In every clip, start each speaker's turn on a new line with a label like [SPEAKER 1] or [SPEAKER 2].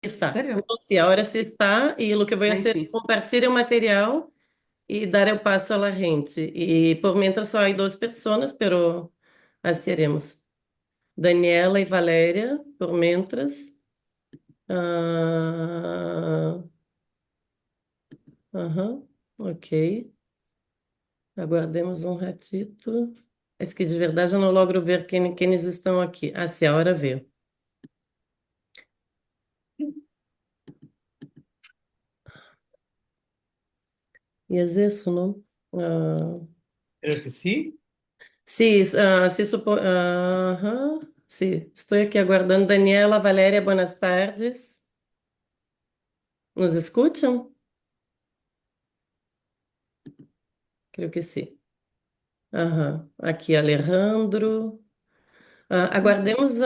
[SPEAKER 1] Está.
[SPEAKER 2] ¿Serio?
[SPEAKER 1] Então, sim, ahora sí está, e o que eu vou
[SPEAKER 2] Ahí
[SPEAKER 1] fazer é
[SPEAKER 2] sí.
[SPEAKER 1] compartilhar o material e dar o passo à gente. E por mientras só há duas pessoas, pero assim haremos. Daniela e Valéria, por mientras. Ah, aham, ok. Aguardemos um ratito. É que de verdade eu não logro ver quem estão aqui. Ah, sim, a hora veio. E é isso, não? Ah,
[SPEAKER 3] Creo que sí.
[SPEAKER 1] sim, se supõe. Aham, sim, estou aqui aguardando. Daniela, Valéria, boas tardes. Nos escutam? Creio que sim. Aham. Aqui, Alejandro. Aguardemos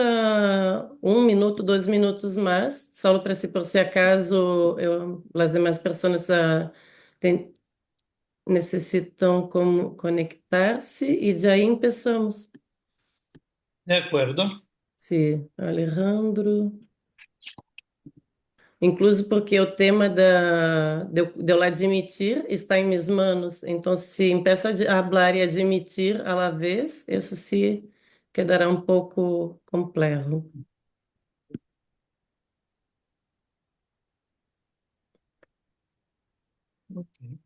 [SPEAKER 1] 1 minuto, 2 minutos mais, só para se por se acaso as demais pessoas necessitam como conectar-se e já aí começamos.
[SPEAKER 3] De acuerdo.
[SPEAKER 1] Sim, Alejandro. Incluso porque o tema de eu admitir está em minhas manos. Então, se empeço a falar e admitir à la vez, isso sim quedará um pouco complexo.
[SPEAKER 3] Ok.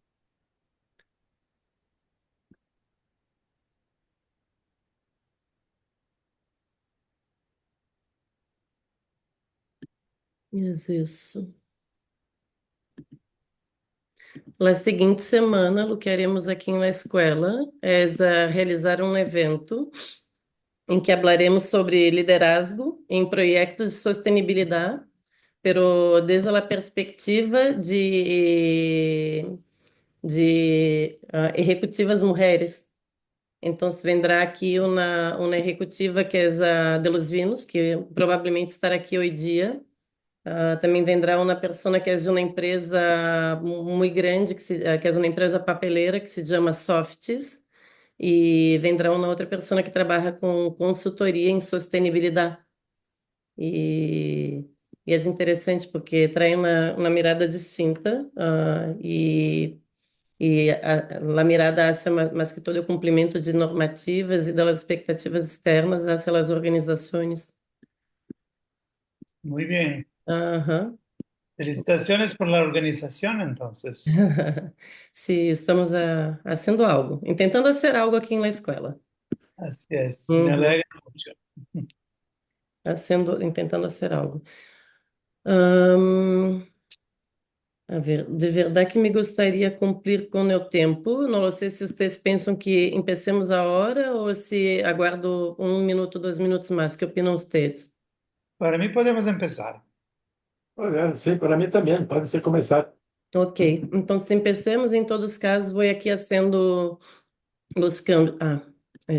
[SPEAKER 1] Mas isso. Na seguinte semana, o que haremos aqui na escola é realizar um evento em que falaremos sobre liderazgo em projetos de sustentabilidade, pero desde a perspectiva de executivas mulheres. Então, vendrá aqui uma executiva que é a de Los Vinos, que provavelmente estará aqui hoje dia. Também vendrá uma pessoa que é de uma empresa muito grande, que é uma empresa papeleira que se chama Softs. E vendrá uma outra pessoa que trabalha com consultoria em sustentabilidade. E, e é interessante porque traz uma mirada distinta, a mirada hace mais que todo o cumprimento de normativas e das expectativas externas hacia as organizações.
[SPEAKER 3] Muy bien.
[SPEAKER 1] Aham.
[SPEAKER 3] Felicitaciones por la organización, entonces.
[SPEAKER 1] Sim, estamos fazendo algo, tentando fazer algo aqui na escola.
[SPEAKER 3] Así es. Me
[SPEAKER 1] Uhum.
[SPEAKER 3] alegra mucho.
[SPEAKER 1] Tentando fazer algo. Ahn, a ver, de verdade que me gostaria de cumprir com o meu tempo. Não sei se vocês pensam que empecemos a hora ou se aguardo 1 minuto, 2 minutos mais. Que opinam vocês?
[SPEAKER 3] Para mí podemos empezar.
[SPEAKER 4] Olha, sim, para mim também, pode ser começar.
[SPEAKER 1] Ok, então se empecemos, em todos os casos, vou aqui fazendo os câmbios.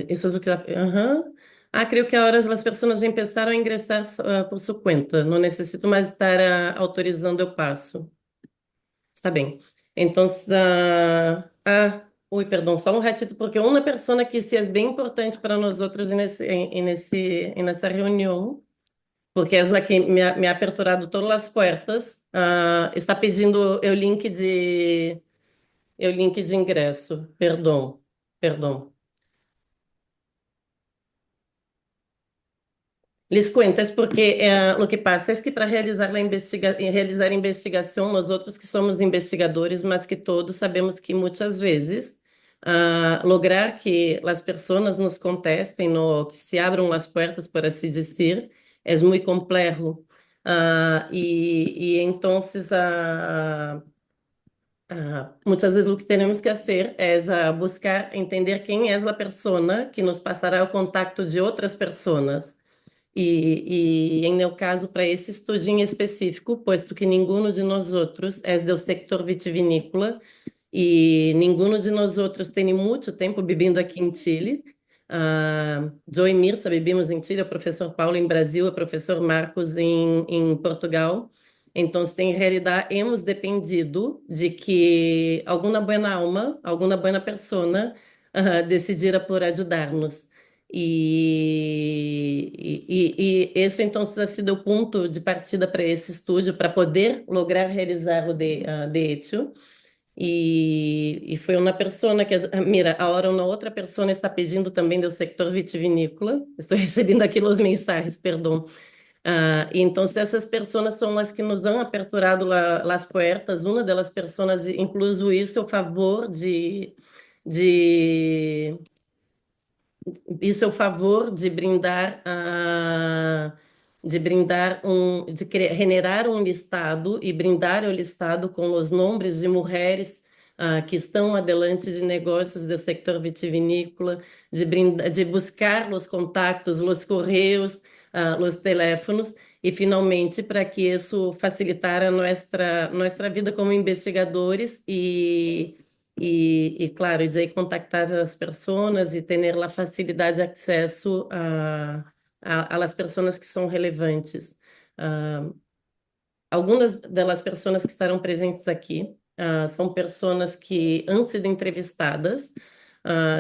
[SPEAKER 1] Isso é o que... Aham. Creio que agora as pessoas já começaram a ingressar por sua conta. Não necessito mais estar autorizando o passo. Está bem. Então, ui, perdão, só um ratito, porque uma pessoa que se é bem importante para nós outros nessa reunião, porque é a que me ha aperturado todas as portas, está pedindo o link de ingresso. Perdão, perdão. Les cuento, es porque lo que pasa es que para realizar investigação, nós outros que somos investigadores, mas que todos sabemos que muitas vezes lograr que as pessoas nos contestem, no, que se abram as portas, por assim dizer, é muito complexo. E então, muitas vezes o que temos que fazer é buscar entender quem é a pessoa que nos passará o contato de outras pessoas. Em meu caso, para esse estudinho específico, posto que nenhum de nós outros é do sector vitivinícola e nenhum de nós outros tem muito tempo vivendo aqui em Chile. Eu e Mirsa vivimos em Chile, o professor Paulo em Brasil, o professor Marcos em Portugal. Então, em realidade, hemos dependido de que alguma boa alma, alguma boa persona decidira por ajudar-nos. E isso então ha sido o ponto de partida para esse estúdio, para poder lograr realizar de hecho. E foi uma pessoa que, mira, agora uma outra pessoa está pedindo também do sector vitivinícola. Estou recebendo aqui os mensagens, perdão. E então essas pessoas são as que nos han aperturado as portas. Uma delas pessoas, incluso isso, a favor de isso é o favor de brindar generar um listado e brindar o listado com os nomes de mulheres que estão adelante de negócios do sector vitivinícola, de buscar os contatos, os correios, os teléfonos, e finalmente para que isso facilitar a nossa vida como investigadores claro, de aí contactar as pessoas e ter a facilidade de acesso a las pessoas que são relevantes. Ah, algumas das pessoas que estarão presentes aqui são pessoas que han sido entrevistadas.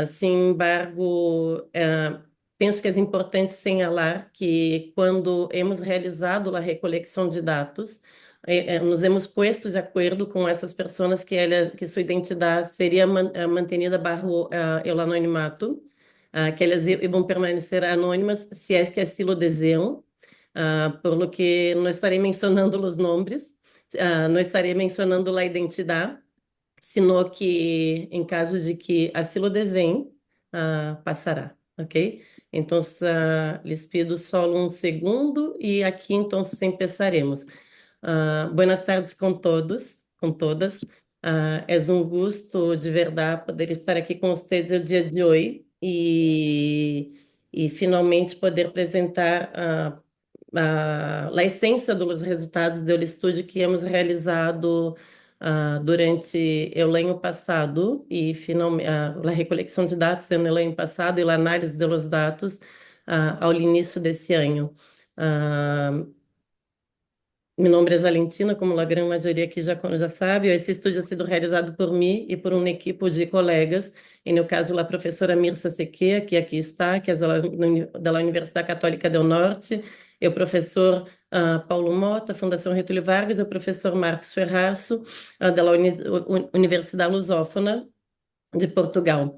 [SPEAKER 1] Sin embargo, penso que é importante señalar que quando hemos realizado a recolecção de dados, nos hemos puesto de acordo com essas pessoas que sua identidade seria mantenida bajo o anonimato, que elas vão permanecer anônimas se é que assim o desejam, por lo que não estarei mencionando os nomes, não estarei mencionando a identidade, sino que em caso de que assim o desenhe, passará, ok? Então, lhes pido só um segundo e aqui então começaremos. Buenas tardes com todos, com todas. É um gosto de verdade poder estar aqui com vocês o dia de hoje e finalmente poder apresentar a essência dos resultados do estudo que hemos realizado durante o ano passado e finalmente a recolecção de dados no ano passado e a análise dos dados ao início desse ano. Meu nome é Valentina, como a grande maioria aqui já sabe. Esse estudo ha sido realizado por mim e por uma equipe de colegas, e no caso a professora Mirsa Sequeira, que aqui está, que é da Universidade Católica do Norte, e o professor Paulo Mota, Fundação Getúlio Vargas, e o professor Marcos Ferraço, da Universidade Lusófona de Portugal.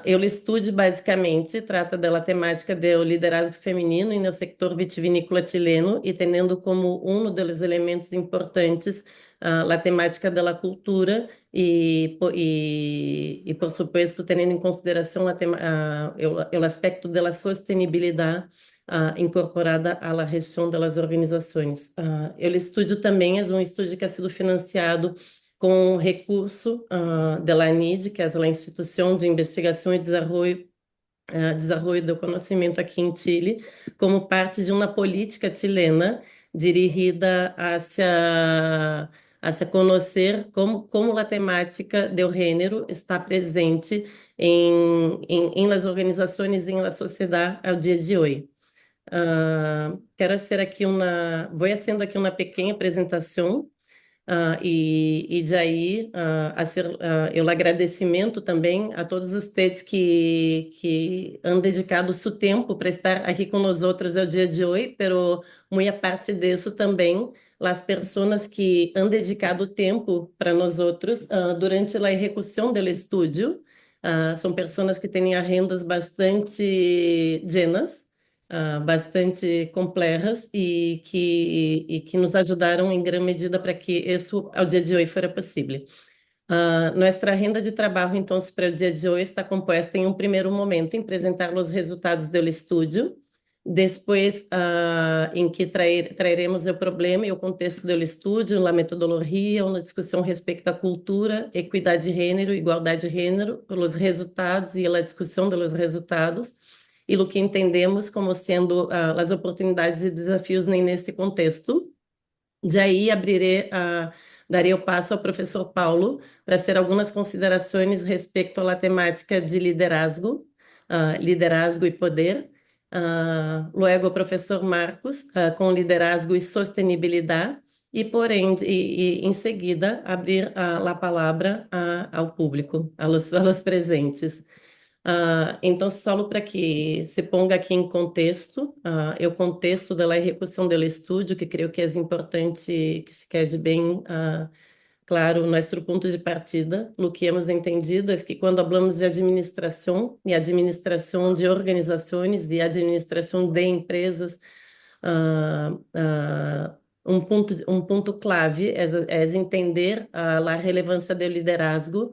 [SPEAKER 1] O estudo basicamente trata da temática do liderazgo feminino no sector vitivinícola chileno e tendo como um dos elementos importantes a temática da cultura e por supuesto, tendo em consideração o aspecto da sustentabilidade incorporada à gestão das organizações. O estudo também é um estudo que ha sido financiado com recurso da ANID, que é a Instituição de Investigação e Desenvolvimento do Conhecimento aqui em Chile, como parte de uma política chilena dirigida a conhecer como a temática do gênero está presente em las organizações e na sociedade ao dia de hoje. Quero ser aqui vou fazendo aqui uma pequena apresentação. E daí, eu agradecimento também a todos os vocês que han dedicado seu tempo para estar aqui com nós outros no dia de hoje, pero muito parte disso também as pessoas que han dedicado tempo para nós outros durante a execução do estúdio. São pessoas que têm agendas bastante llenas, bastante complexas e que nos ajudaram em grande medida para que isso ao dia de hoje fosse possível. Nossa agenda de trabalho, então, para o dia de hoje está composta em um primeiro momento em apresentar os resultados do estúdio, depois em que trairemos o problema e o contexto do estúdio, a metodologia, uma discussão a respeito da cultura, equidade de gênero, igualdade de gênero, os resultados e a discussão dos resultados, e o que entendemos como sendo as oportunidades e desafios nesse contexto. De aí darei o passo ao professor Paulo para fazer algumas considerações respeito à temática de liderazgo, liderazgo e poder. Luego o professor Marcos com liderazgo e sustentabilidade e, porém, em seguida abrir a palavra ao público, aos presentes. Então, só para que se ponga aqui em contexto, o contexto da execução do estudo, que creio que é importante que se quede bem claro nosso ponto de partida. O que hemos entendido é que quando falamos de administração e administração de organizações e administração de empresas, um ponto clave é entender a relevância do liderazgo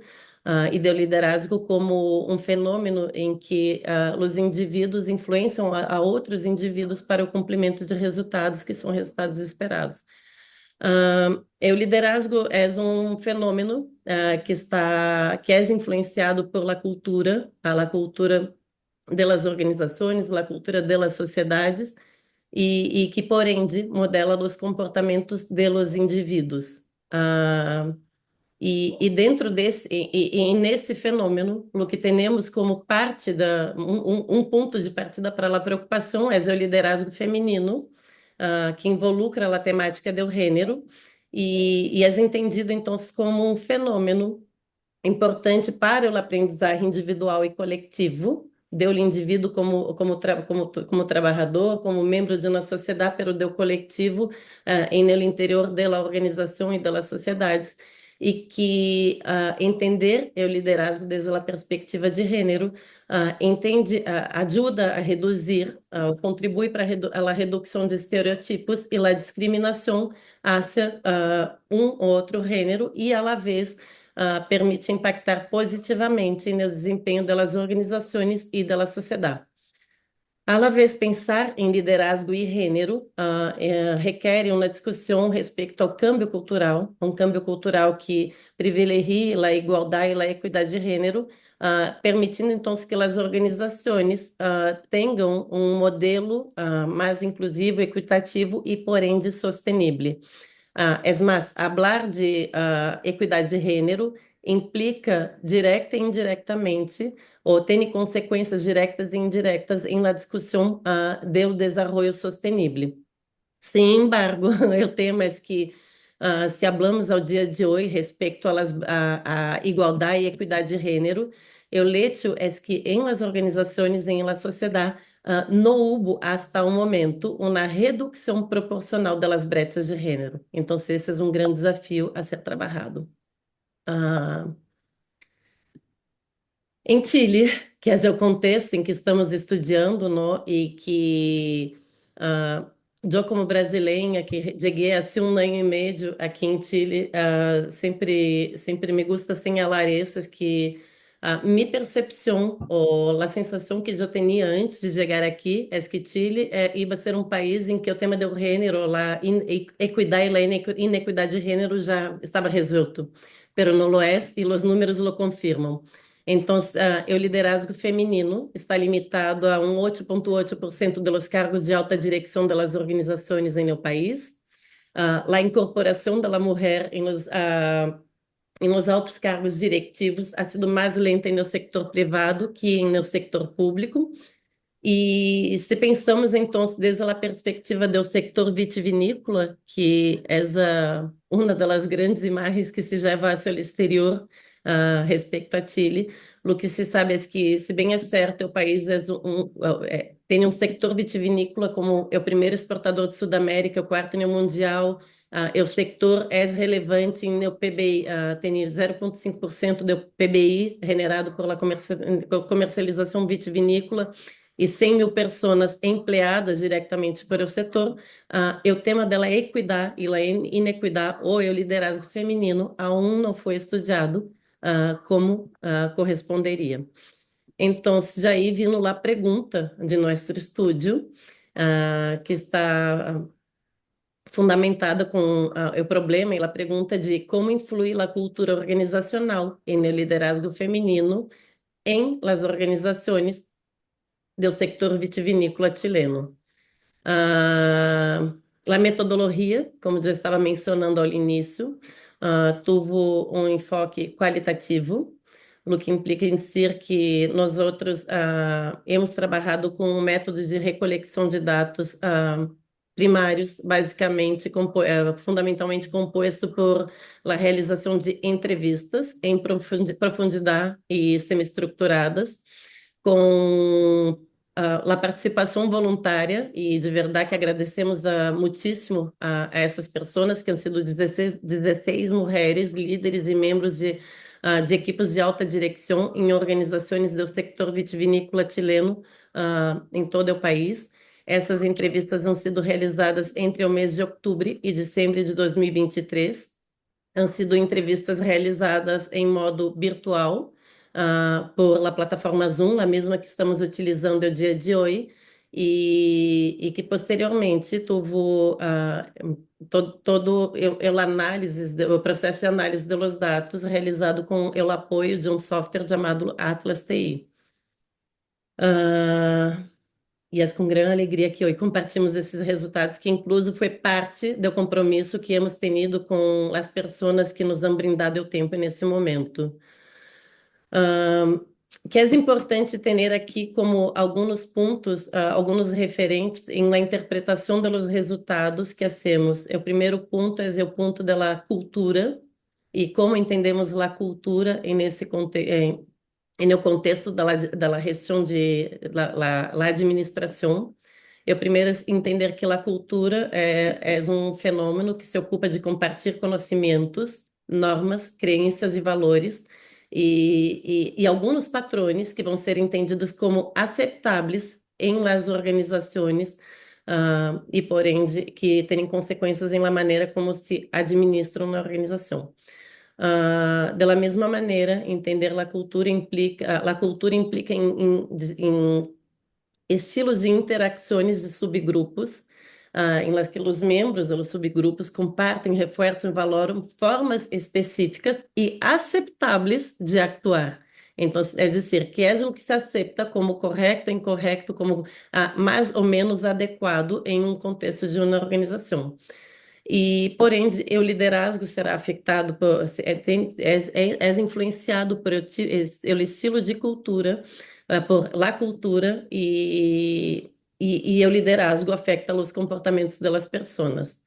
[SPEAKER 1] e do liderazgo como um fenômeno em que os indivíduos influenciam a outros indivíduos para o cumprimento de resultados que são resultados esperados. O liderazgo é um fenômeno que é influenciado por la cultura das organizações, la cultura das sociedades e que, por ende, modela os comportamentos dos indivíduos. E dentro desse e nesse fenômeno, o que temos como parte um ponto de partida para a preocupação é o liderazgo feminino, que involucra a temática do gênero e é entendido então como um fenômeno importante para o aprendizagem individual e coletivo, do indivíduo como trabalhador, como membro de uma sociedade, pero do coletivo no interior da organização e das sociedades, e que entender o liderazgo desde a perspectiva de gênero ajuda a reduzir, contribui para a redução de estereotipos e a discriminação hacia um ou outro gênero e, à la vez, permite impactar positivamente no desempenho das organizações e da sociedade. À la vez, pensar em liderazgo e gênero requer uma discussão respeito ao câmbio cultural, um câmbio cultural que privilegie a igualdade e a equidade de gênero, permitindo então que as organizações tenham um modelo mais inclusivo, equitativo e, por ende, sustentável. É mais, falar de equidade de gênero implica direta e indiretamente, ou tem consequências diretas e indiretas em la discussão do desenvolvimento sustentável. Sin embargo, o tema é que, se falamos ao dia de hoje respeito a igualdade e equidade de gênero, o hecho é que em las organizações e em la sociedade não houve, hasta o momento, uma redução proporcional das brechas de gênero. Então, esse é um grande desafio a ser trabalhado. Em Chile, que é o contexto em que estamos estudando, não? E que eu, como brasileira, que cheguei há 1 ano e meio aqui em Chile, sempre me gusta señalar isso, é que minha percepção, ou a sensação que eu tinha antes de chegar aqui, é que Chile ia ser um país em que o tema do gênero, a equidade e a inequidade de gênero já estava resolto, mas não lo é, e os números lo confirmam. Então, o liderazgo feminino está limitado a 8,8% dos cargos de alta direção das organizações em meu país. A incorporação da mulher em os altos cargos diretivos ha sido mais lenta no sector privado que no sector público. E se pensamos, então, desde a perspectiva do sector vitivinícola, que é uma das grandes imagens que se leva hacia o exterior respeito a Chile, o que se sabe é que, se bem é certo, o país tem um sector vitivinícola como é o primeiro exportador de Sudamérica, o quarto no mundial. O sector é relevante no PBI, tem 0,5% do PBI generado pela comercialização vitivinícola e 100 mil pessoas empregadas diretamente para o setor. O tema da equidade e a inequidade, ou o liderazgo feminino, aún não foi estudado como corresponderia. Então, já aí vindo lá a pergunta de nosso estúdio, que está fundamentada com o problema e a pergunta de como influir a cultura organizacional e no liderazgo feminino em las organizações do sector vitivinícola chileno. A metodologia, como já estava mencionando ao início, teve um enfoque qualitativo, o que implica em dizer que nós outros hemos trabalhado com um método de recolecção de dados primários, basicamente, fundamentalmente composto por a realização de entrevistas em profundidade e semi-estruturadas, com a participação voluntária, e de verdade que agradecemos muitíssimo a essas pessoas, que han sido 16 mulheres, líderes e membros de equipes de alta direção em organizações do sector vitivinícola chileno em todo o país. Essas entrevistas han sido realizadas entre o mês de outubro e dezembro de 2023. Han sido entrevistas realizadas em modo virtual, por la plataforma Zoom, a mesma que estamos utilizando o dia de hoje, e que posteriormente teve todo o análise, o processo de análise dos dados realizado com o apoio de um software chamado Atlas TI. E é com grande alegria que hoje compartilhamos esses resultados, que incluso foi parte do compromisso que hemos tenido com as pessoas que nos han brindado o tempo nesse momento. Que é importante ter aqui como alguns pontos, alguns referentes em la interpretação dos resultados que hacemos. O primeiro ponto é o ponto da cultura e como entendemos a cultura nesse contexto, no contexto da gestão da administração. Eu primeiro entender que a cultura é um fenômeno que se ocupa de compartilhar conhecimentos, normas, crenças e valores, e alguns patrões que vão ser entendidos como aceitáveis em las organizações, e porém que têm consequências em la maneira como se administram na organização. De la mesma maneira, entender a cultura implica em estilos de interações de subgrupos, em las que os membros dos subgrupos compartem, reforçam e valoram formas específicas e aceitáveis de actuar. Então, é dizer, que é o que se aceita como correto, incorreto, como mais ou menos adequado em um contexto de uma organização. E, porém, o liderazgo será afetado, é influenciado por o estilo de cultura, por la cultura, e o liderazgo afeta os comportamentos das pessoas.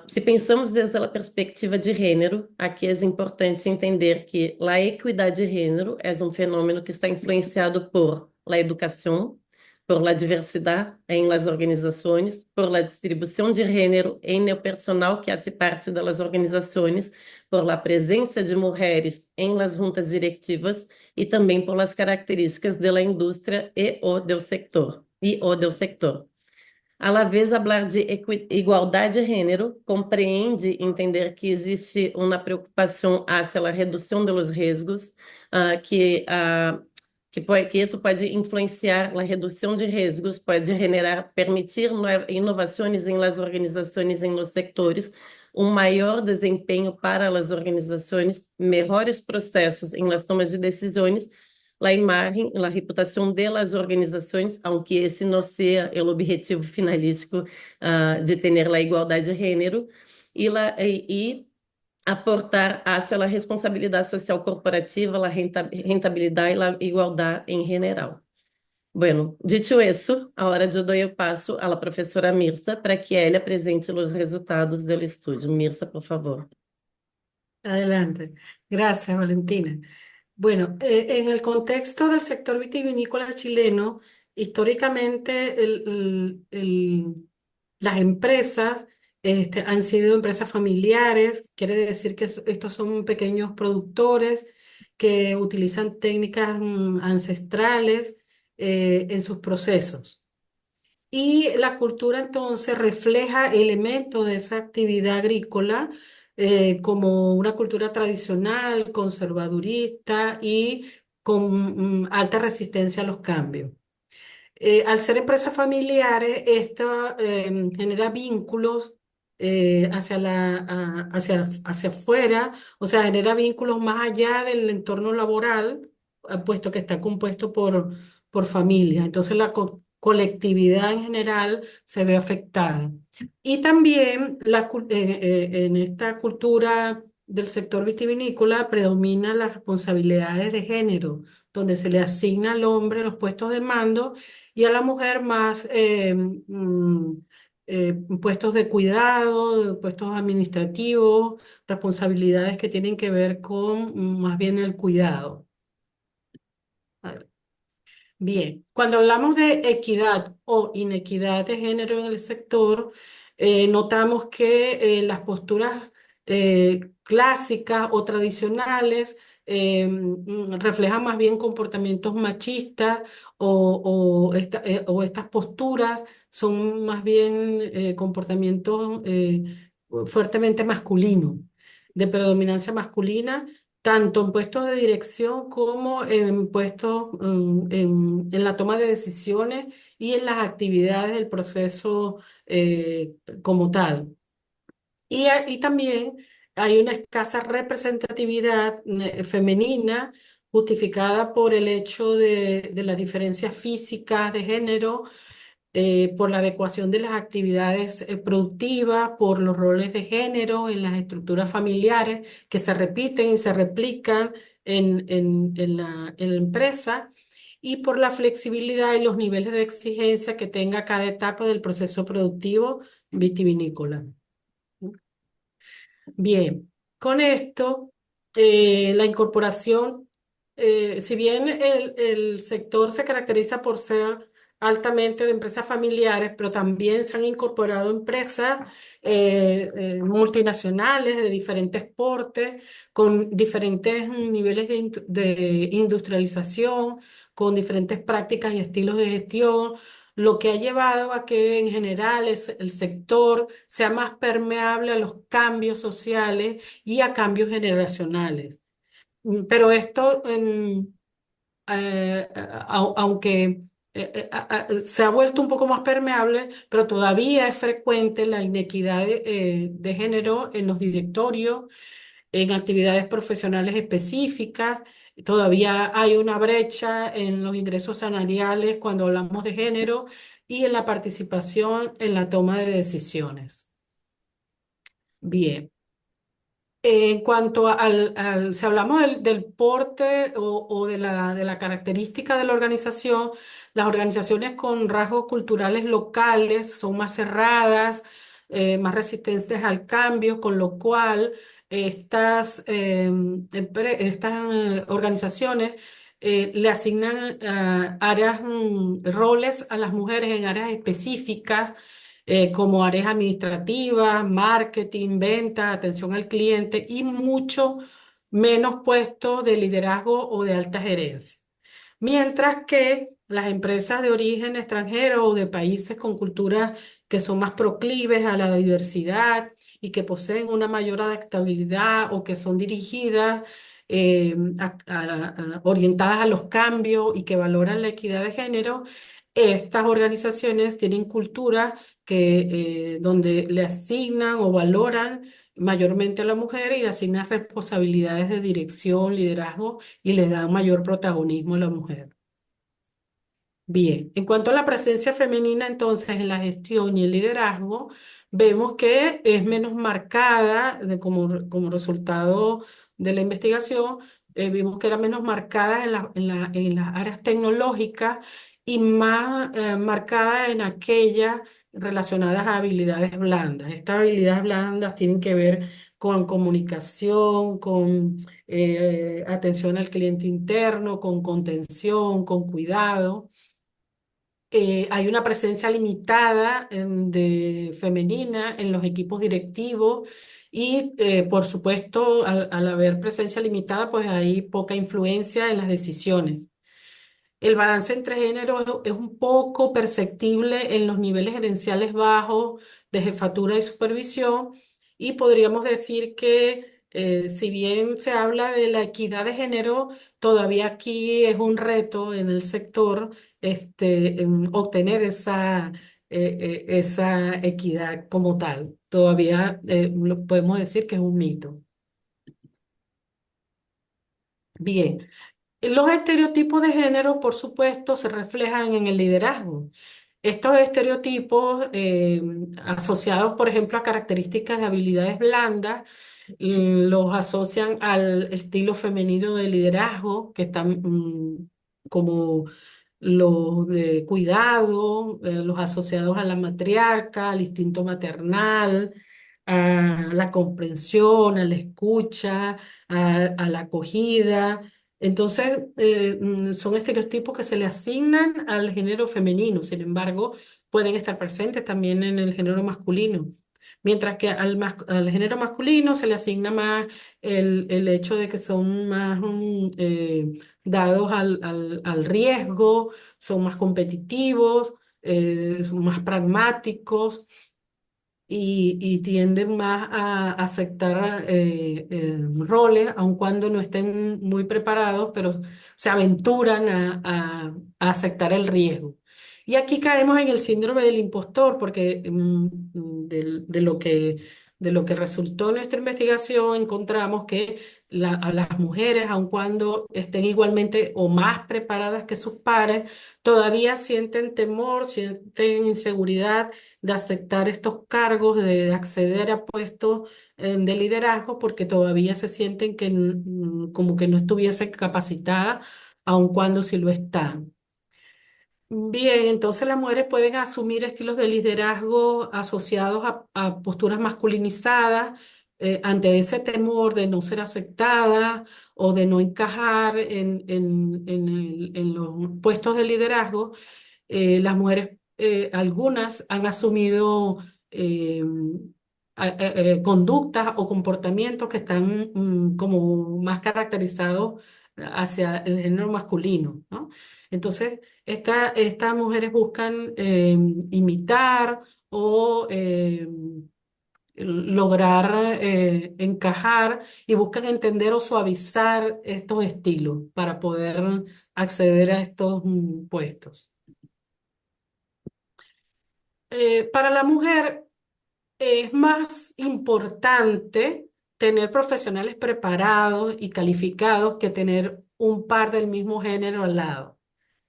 [SPEAKER 1] Se pensamos desde a perspectiva de gênero, aqui é importante entender que a equidade de gênero é um fenômeno que está influenciado por la educação, por la diversidade em las organizações, por la distribuição de gênero em o personal que hace parte das organizações, por la presença de mulheres em las juntas directivas e também por las características da indústria e ou do sector. À la vez, falar de igualdade de gênero compreende entender que existe uma preocupação hacia a redução dos riscos, que isso pode influenciar a redução de riscos, pode permitir inovações em las organizações, em los sectores, um maior desempenho para as organizações, melhores processos em las tomas de decisões, a imagem, a reputação das organizações, aunque esse não seja o objetivo finalístico de ter a igualdade de gênero, e aportar hacia a responsabilidade social corporativa, a rentabilidade e a igualdade em general. Bueno, dito isso, agora eu dou o passo à professora Mirza para que ela apresente os resultados do estudo. Mirza, por favor.
[SPEAKER 2] Adelante. Gracias, Valentina. Bueno, en el contexto del sector vitivinícola chileno, históricamente las empresas han sido empresas familiares, quiere decir que estos son pequeños productores que utilizan técnicas ancestrales en sus procesos. Y la cultura entonces refleja elementos de esa actividad agrícola como una cultura tradicional, conservadurista y con alta resistencia a los cambios. Al ser empresas familiares, esto genera vínculos hacia afuera, o sea, genera vínculos más allá del entorno laboral, puesto que está compuesto por familias. Entonces colectividad en general se ve afectada. Y también en esta cultura del sector vitivinícola predominan las responsabilidades de género, donde se le asigna al hombre los puestos de mando y a la mujer más puestos de cuidado, puestos administrativos, responsabilidades que tienen que ver con más bien el cuidado. A ver. Bien, cuando hablamos de equidad o inequidad de género en el sector, notamos que las posturas clásicas o tradicionales reflejan más bien comportamientos machistas o estas posturas son más bien comportamientos fuertemente masculinos, de predominancia masculina tanto en puestos de dirección como en puestos en la toma de decisiones y en las actividades del proceso como tal. Y también hay una escasa representatividad femenina justificada por el hecho de las diferencias físicas de género, por la adecuación de las actividades productivas, por los roles de género en las estructuras familiares que se repiten y se replican en la empresa, y por la flexibilidad y los niveles de exigencia que tenga cada etapa del proceso productivo vitivinícola. Bien, con esto, la incorporación, si bien el sector se caracteriza por ser altamente de empresas familiares, pero también se han incorporado empresas multinacionales de diferentes portes, con diferentes niveles de industrialización, con diferentes prácticas y estilos de gestión, lo que ha llevado a que en general el sector sea más permeable a los cambios sociales y a cambios generacionales. Pero esto, aunque se ha vuelto un poco más permeable, pero todavía es frecuente la inequidad de género en los directorios, en actividades profesionales específicas. Todavía hay una brecha en los ingresos salariales cuando hablamos de género y en la participación en la toma de decisiones. Bien. En cuanto si hablamos del porte o de la característica de la organización, las organizaciones con rasgos culturales locales son más cerradas, más resistentes al cambio, con lo cual estas organizaciones le asignan áreas, roles a las mujeres en áreas específicas como áreas administrativas, marketing, venta, atención al cliente y mucho menos puestos de liderazgo o de alta gerencia. Mientras que las empresas de origen extranjero o de países con culturas que son más proclives a la diversidad y que poseen una mayor adaptabilidad o que son dirigidas, orientadas a los cambios y que valoran la equidad de género, estas organizaciones tienen culturas donde le asignan o valoran mayormente a la mujer y le asignan responsabilidades de dirección, liderazgo y le dan mayor protagonismo a la mujer. Bien, en cuanto a la presencia femenina, entonces en la gestión y el liderazgo, vemos que es menos marcada como resultado de la investigación. Vimos que era menos marcada en las áreas tecnológicas y más marcada en aquellas relacionadas a habilidades blandas. Estas habilidades blandas tienen que ver con comunicación, con atención al cliente interno, con contención, con cuidado. Hay una presencia limitada femenina en los equipos directivos y, por supuesto, al haber presencia limitada, pues hay poca influencia en las decisiones. El balance entre géneros es un poco perceptible en los niveles gerenciales bajos de jefatura y supervisión, y podríamos decir que si bien se habla de la equidad de género, todavía aquí es un reto en el sector obtener esa equidad como tal. Todavía podemos decir que es un mito. Bien. Los estereotipos de género, por supuesto, se reflejan en el liderazgo. Estos estereotipos, asociados, por ejemplo, a características de habilidades blandas, los asocian al estilo femenino de liderazgo, que están como los de cuidado, los asociados a la matriarca, al instinto maternal, a la comprensión, a la escucha, a la acogida. Entonces, son estereotipos que se le asignan al género femenino, sin embargo, pueden estar presentes también en el género masculino. Mientras que al género masculino se le asigna más el hecho de que son más dados al riesgo, son más competitivos, son más pragmáticos y tienden más a aceptar roles, aun cuando no estén muy preparados, pero se aventuran a aceptar el riesgo. Y aquí caemos en el síndrome del impostor, porque de lo que resultó nuestra investigación encontramos que a las mujeres, aun cuando estén igualmente o más preparadas que sus pares, todavía sienten temor, sienten inseguridad de aceptar estos cargos, de acceder a puestos de liderazgo, porque todavía se sienten que como que no estuviesen capacitadas, aun cuando sí lo están. Bien, entonces las mujeres pueden asumir estilos de liderazgo asociados a posturas masculinizadas ante ese temor de no ser aceptada o de no encajar en los puestos de liderazgo. Las mujeres, algunas han asumido eh, conductas o comportamientos que están como más caracterizados hacia el género masculino, ¿no? Entonces, estas mujeres buscan imitar o lograr encajar y buscan entender o suavizar estos estilos para poder acceder a estos puestos. Para la mujer es más importante tener profesionales preparados y calificados que tener un par del mismo género al lado.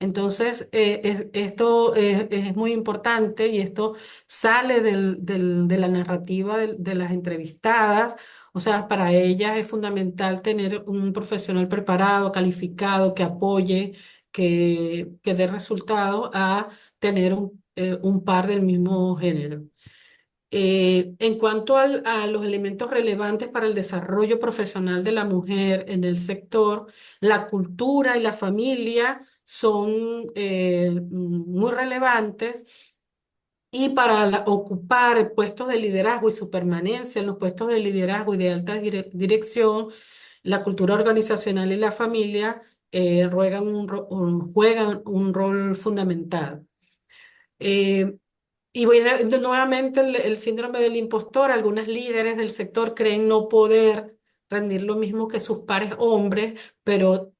[SPEAKER 2] Entonces, esto es muy importante y esto sale de la narrativa de las entrevistadas. O sea, para ellas es fundamental tener un profesional preparado, calificado, que apoye, que dé resultado a tener un par del mismo género. En cuanto a los elementos relevantes para el desarrollo profesional de la mujer en el sector, la cultura y la familia son muy relevantes y para ocupar puestos de liderazgo y su permanencia en los puestos de liderazgo y de alta dirección, la cultura organizacional y la familia juegan un rol fundamental. Eh, y bueno, nuevamente el síndrome del impostor, algunas líderes del sector creen no poder rendir lo mismo que sus pares hombres, pero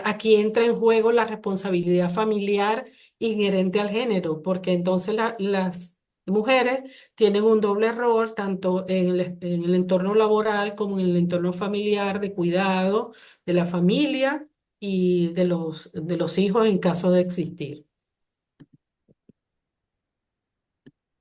[SPEAKER 2] aquí entra en juego la responsabilidad familiar inherente al género, porque entonces las mujeres tienen un doble rol, tanto en el entorno laboral como en el entorno familiar, de cuidado de la familia y de los hijos en caso de existir.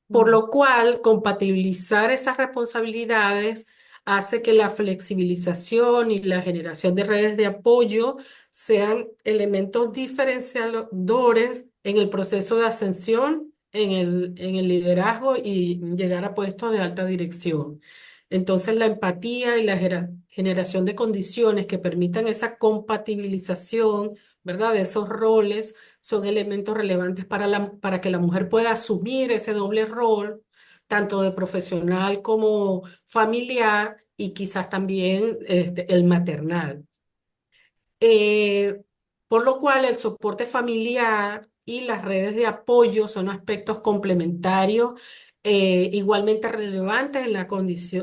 [SPEAKER 2] Por lo cual, compatibilizar esas responsabilidades hace que la flexibilización y la generación de redes de apoyo sean elementos diferenciadores en el proceso de ascensión, en el liderazgo y llegar a puestos de alta dirección. Entonces, la empatía y la generación de condiciones que permitan esa compatibilización, ¿verdad? De esos roles son elementos relevantes para que la mujer pueda asumir ese doble rol, tanto de profesional como familiar y quizás también el maternal. Eh, por lo cual el soporte familiar y las redes de apoyo son aspectos complementarios, igualmente relevantes en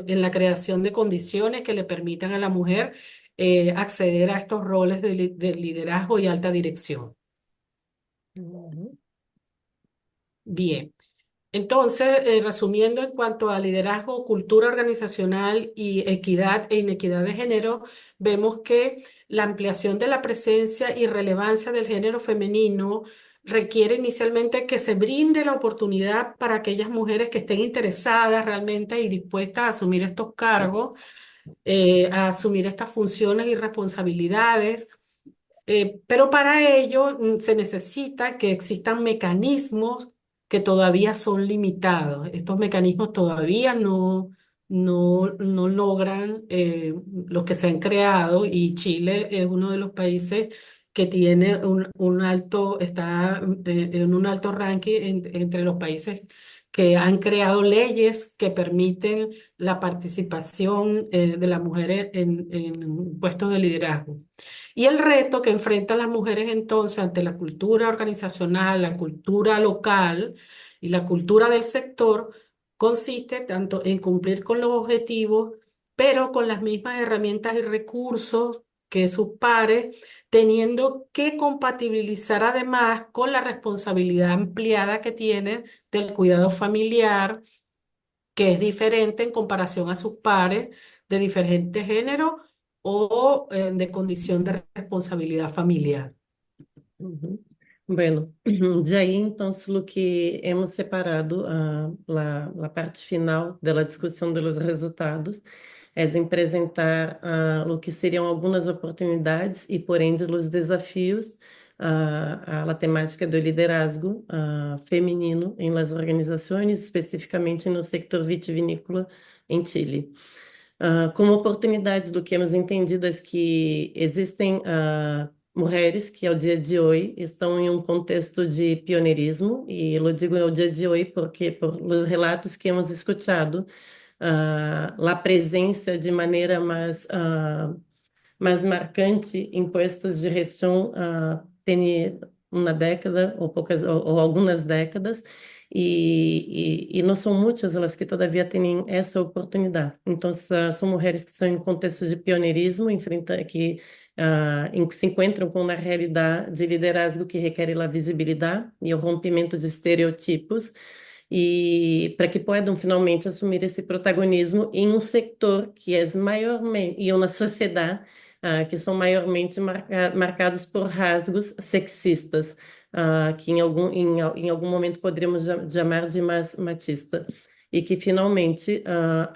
[SPEAKER 2] en la creación de condiciones que le permitan a la mujer acceder a estos roles de liderazgo y alta dirección.
[SPEAKER 1] Ujú.
[SPEAKER 2] Bien, entonces, resumiendo en cuanto a liderazgo, cultura organizacional y equidad e inequidad de género, vemos que la ampliación de la presencia y relevancia del género femenino requiere inicialmente que se brinde la oportunidad para aquellas mujeres que estén interesadas realmente y dispuestas a asumir estos cargos, a asumir estas funciones y responsabilidades. Pero para ello se necesita que existan mecanismos que todavía son limitados. Estos mecanismos todavía no logran los que se han creado, y Chile es uno de los países que tiene un alto, está en un alto ranking entre los países que han creado leyes que permiten la participación de las mujeres en puestos de liderazgo. Y el reto que enfrentan las mujeres entonces ante la cultura organizacional, la cultura local y la cultura del sector consiste tanto en cumplir con los objetivos, pero con las mismas herramientas y recursos que sus pares, teniendo que compatibilizar además con la responsabilidad ampliada que tienen del cuidado familiar, que es diferente en comparación a sus pares de diferente género o de condición de responsabilidad familiar.
[SPEAKER 1] Uhum. Bueno, de aí então, lo que hemos separado a parte final da discussão dos resultados é de apresentar o que seriam algumas oportunidades e, por ende, os desafios a temática do liderazgo feminino em las organizações, especificamente no sector vitivinícola em Chile. Como oportunidades do que hemos entendido é que existem mulheres que ao dia de hoje estão em um contexto de pioneirismo, e eu digo ao dia de hoje porque por os relatos que hemos escutado, a presença de maneira mais marcante em postos de gestão tem uma década ou poucas ou algumas décadas, e não são muitas elas que todavia têm essa oportunidade. Então são mulheres que estão em contexto de pioneirismo, que se encontram com uma realidade de liderazgo que requer a visibilidade e o rompimento de estereotipos, e para que possam finalmente assumir esse protagonismo em um setor que é maiormente, e uma sociedade que são maiormente marcados por rasgos sexistas, que em algum momento poderíamos chamar de machista, e que finalmente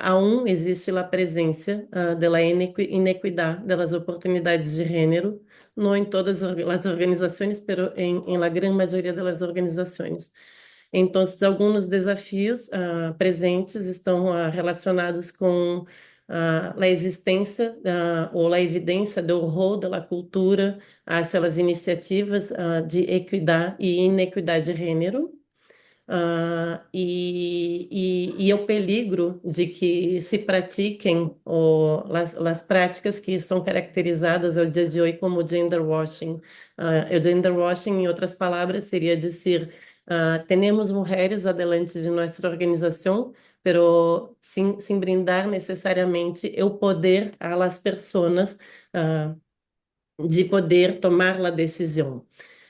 [SPEAKER 1] aún existe a presença da inequidade das oportunidades de gênero, não em todas as organizações, mas em la grande maioria das organizações. Então, alguns desafios presentes estão relacionados com a existência ou a evidência do rol da cultura hacia as iniciativas de equidade e inequidade de gênero, e o peligro de que se pratiquem as práticas que são caracterizadas ao dia de hoje como gender washing. O gender washing, em outras palavras, seria dizer, temos mulheres adelante de nossa organização, pero sem brindar necessariamente o poder a las personas de poder tomar a decisão.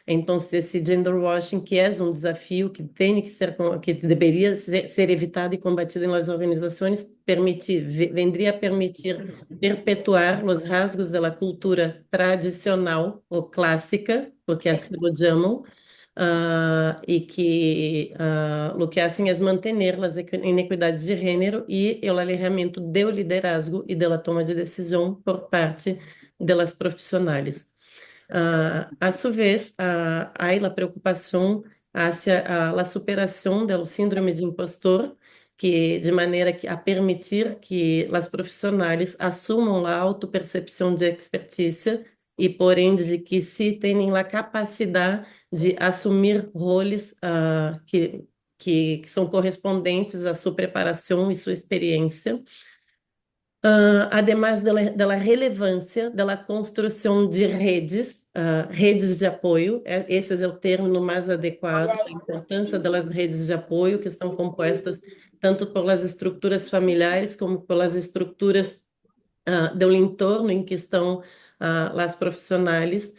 [SPEAKER 1] Então, esse gender washing, que é um desafio que tem que ser, que deveria ser evitado e combatido nas organizações, vendria a permitir perpetuar os rasgos da cultura tradicional ou clássica, porque assim o chamam, e que o que fazem é manter as inequidades de gênero e o alinhamento do liderazgo e da toma de decisão por parte das profissionais. A su vez, há a preocupação hacia a superação do síndrome de impostor, que de maneira a permitir que as profissionais assumam a autopercepção de expertise e, por ende, de que se tenham a capacidade de assumir roles que são correspondentes à sua preparação e sua experiência. Además da relevância da construção de redes, redes de apoio, esse é o termo mais adequado, a importância das redes de apoio, que estão compostas tanto pelas estruturas familiares como pelas estruturas do entorno em que estão as profissionais,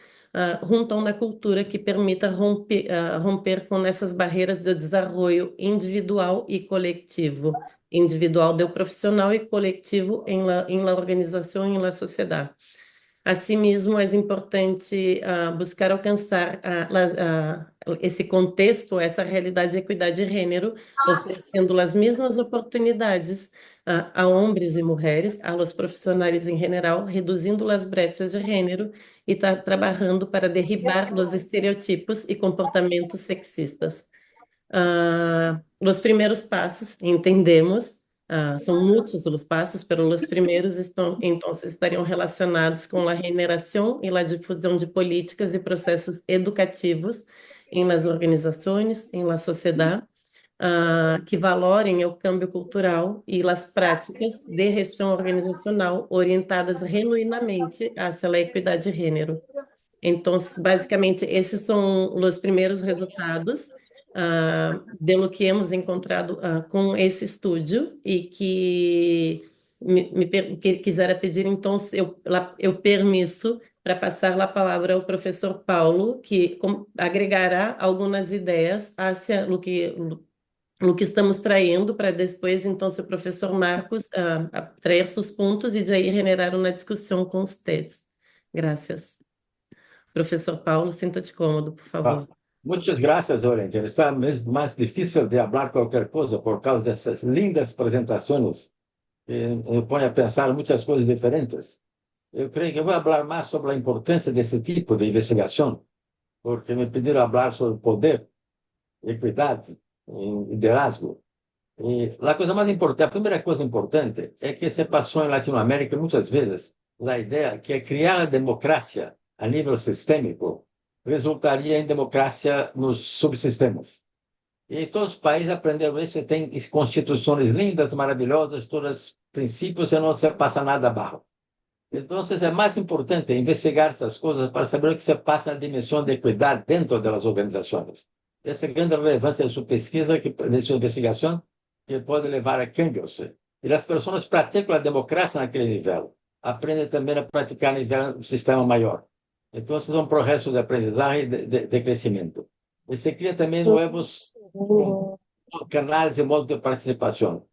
[SPEAKER 1] junto a uma cultura que permita romper com essas barreiras de desenvolvimento individual e coletivo. Individual do profissional e coletivo em la organização e na sociedade. Asimismo, é importante buscar alcançar esse contexto, essa realidade de equidade de gênero, oferecendo as mesmas oportunidades a homens e mulheres, a los profissionais em geral, reduzindo as brechas de gênero e trabalhando para derribar os estereotipos e comportamentos sexistas. Os primeiros passos, entendemos, São muitos os passos, pero os primeiros estão, então, estariam relacionados com a generação e a difusão de políticas e processos educativos em las organizações, em la sociedade, que valorem o câmbio cultural e as práticas de gestão organizacional orientadas genuinamente hacia a equidade de gênero. Então, basicamente, esses são os primeiros resultados de lo que hemos encontrado com esse estúdio e que quisera pedir, então, eu permisso para passar a palavra ao professor Paulo, que agregará algumas ideias hacia o que estamos traindo para depois, então, o professor Marcos trazer seus pontos e de aí generar uma discussão com vocês. Graças. Professor Paulo, sinta-te cômodo, por favor.
[SPEAKER 4] Muchas gracias, Oriente. Está más difícil de hablar cualquier cosa por causa de esas lindas presentaciones que me ponen a pensar muchas cosas diferentes. Eu creio que eu vou falar mais sobre a importância desse tipo de investigação, porque me pediram falar sobre poder, equidade e liderazgo. E a coisa mais importante, a primeira coisa importante é que se passou em Latinoamérica muitas vezes a ideia que criar a democracia a nível sistêmico resultaria em democracia nos subsistemas. E todos os países aprenderam isso e têm constituições lindas, maravilhosas, todos princípios e não se passa nada abaixo. Então, é mais importante investigar essas coisas para saber o que se passa na dimensão de equidade dentro das organizações. Essa é a grande relevância de sua pesquisa, de sua investigação, que pode levar a cambios. E as pessoas praticam a democracia naquele nível, aprendem também a praticar no nível do sistema maior. Então, é um processo de aprendizagem e de crescimento. E se cria também novos canais e modos de participação.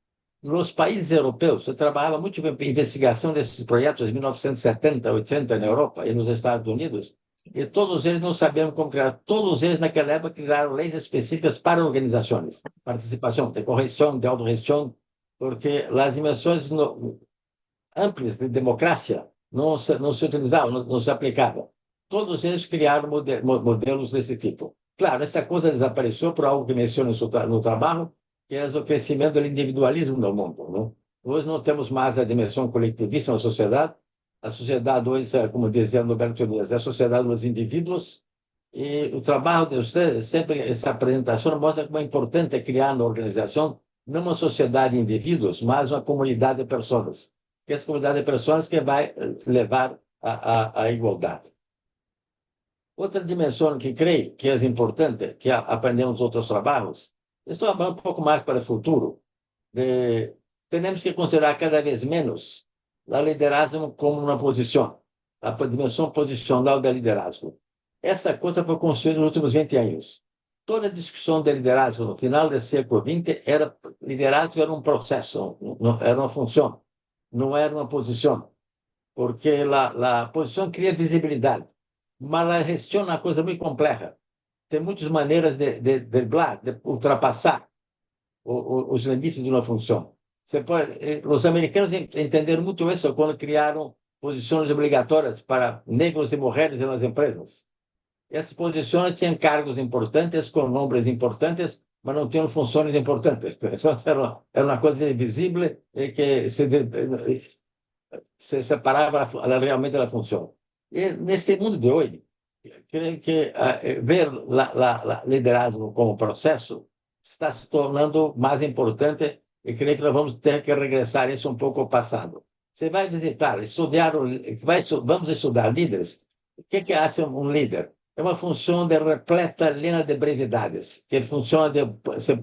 [SPEAKER 4] Nos países europeus, se trabalhava muito em investigação desses projetos em 1970, 80 na Europa e nos Estados Unidos, e todos eles não sabiam como criar. Todos eles, naquela época, criaram leis específicas para organizações. Participação, de correção, de autorregestão, porque as dimensões amplas de democracia não se utilizavam, não se aplicavam. Todos eles criaram modelos desse tipo. Claro, essa coisa desapareceu por algo que menciono no trabalho, que é o crescimento do individualismo no mundo. Não? Hoje não temos mais a dimensão coletivista na sociedade. A sociedade hoje, como dizia Norberto Elias, é a sociedade dos indivíduos. E o trabalho de vocês, sempre essa apresentação mostra como é importante criar na organização não uma sociedade de indivíduos, mas uma comunidade de pessoas. Que é essa comunidade de pessoas que vai levar à igualdade. Outra dimensão que creio que é importante, que aprendemos em outros trabalhos, estou falando um pouco mais para o futuro, temos que considerar cada vez menos o liderazgo como uma posição, a dimensão posicional do liderazgo. Essa coisa foi construída nos últimos 20 anos. Toda a discussão de liderazgo no final do século XX liderazgo era um processo, era uma função, não era uma posição, porque a posição cria visibilidade. Mas a gestão é uma coisa muito complexa. Tem muitas maneiras de ultrapassar os limites de uma função. Os americanos entenderam muito isso quando criaram posições obrigatórias para negros e mulheres nas empresas. Essas posições tinham cargos importantes, com nomes importantes, mas não tinham funções importantes. Então, era uma coisa invisível e que se separava realmente da função. E neste mundo de hoje, creio que ver liderazgo como processo está se tornando mais importante e creio que nós vamos ter que regressar isso um pouco ao passado. Você vai visitar, vamos estudar líderes. O que é um líder? É uma função de repleta linha de brevidades, que funciona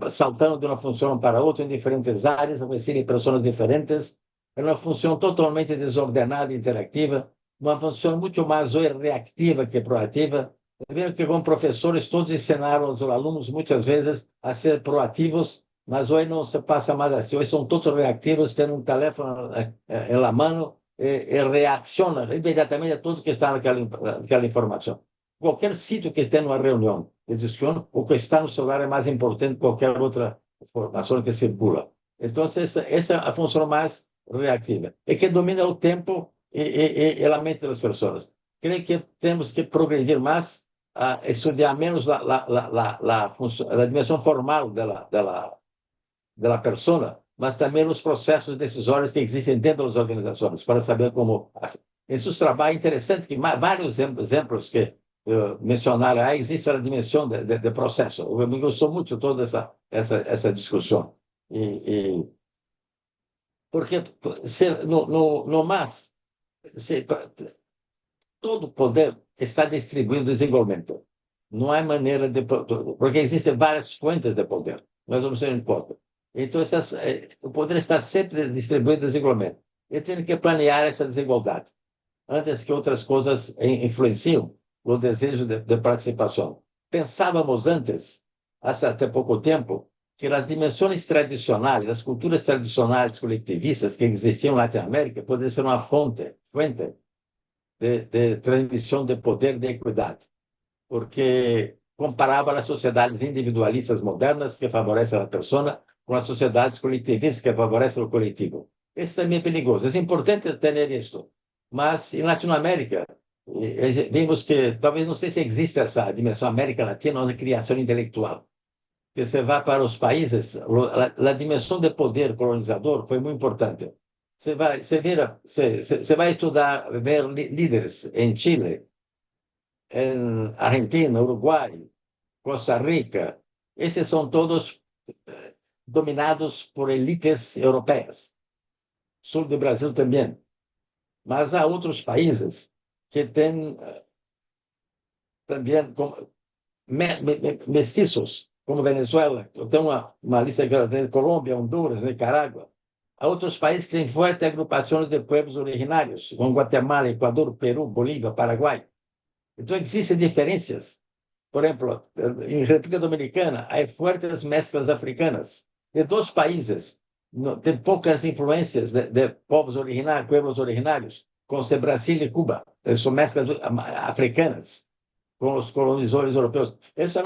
[SPEAKER 4] saltando de uma função para outra em diferentes áreas, recebe pessoas diferentes. É uma função totalmente desordenada e interativa, uma função muito mais reativa que proativa. Vejo que, como professores, todos ensinaram os alunos, muitas vezes, a ser proativos, mas hoje não se passa mais assim. Hoje são todos reativos, têm um telefone na mão e reaccionam imediatamente a tudo que está naquela informação. Qualquer sítio que esteja numa reunião de discussão, o que está no celular é mais importante que qualquer outra informação que circula. Então, essa é a função mais reativa, e que domina o tempo e a mente das pessoas. Creio que temos que progredir mais, estudar menos a dimensão formal da pessoa mas também nos processos decisórios que existem dentro das organizações, para saber como. Isso trabalho interessante, que vários exemplos que mencionaram aí, existe a dimensão de processo. Eu me gostou muito toda essa discussão. Porque no mais, se, todo poder está distribuído desigualmente. Não há maneira de. Porque existem várias fontes de poder, mas não se importa. Então, o poder está sempre distribuído desigualmente. E tem que planear essa desigualdade, antes que outras coisas influenciem o desejo de participação. Pensávamos antes, até pouco tempo, que as dimensões tradicionais, as culturas tradicionais coletivistas que existiam na Latinoamérica poderiam ser uma fonte de transmissão de poder e de equidade, porque comparava as sociedades individualistas modernas que favorecem a pessoa com as sociedades coletivistas que favorecem o coletivo. Isso também é perigoso. É importante ter isso. Mas, em Latinoamérica, vimos que, talvez, não sei se existe essa dimensão América Latina de criação intelectual. Que você vai para os países, a dimensão de poder colonizador foi muito importante. Você vai estudar, ver líderes em Chile, em Argentina, Uruguai, Costa Rica. Esses são todos dominados por elites europeias. Sul do Brasil também. Mas há outros países que têm também mestiços, como Venezuela. Eu tenho uma lista de Colômbia, Honduras, Nicarágua. Há outros países que têm fortes agrupações de povos originários, como Guatemala, Equador, Peru, Bolívia, Paraguai. Então, existem diferenças. Por exemplo, em República Dominicana, há fortes mesclas africanas. De dois países, tem poucas influências de povos originários, como Brasil e Cuba. São mesclas africanas com os colonizadores europeus. Isso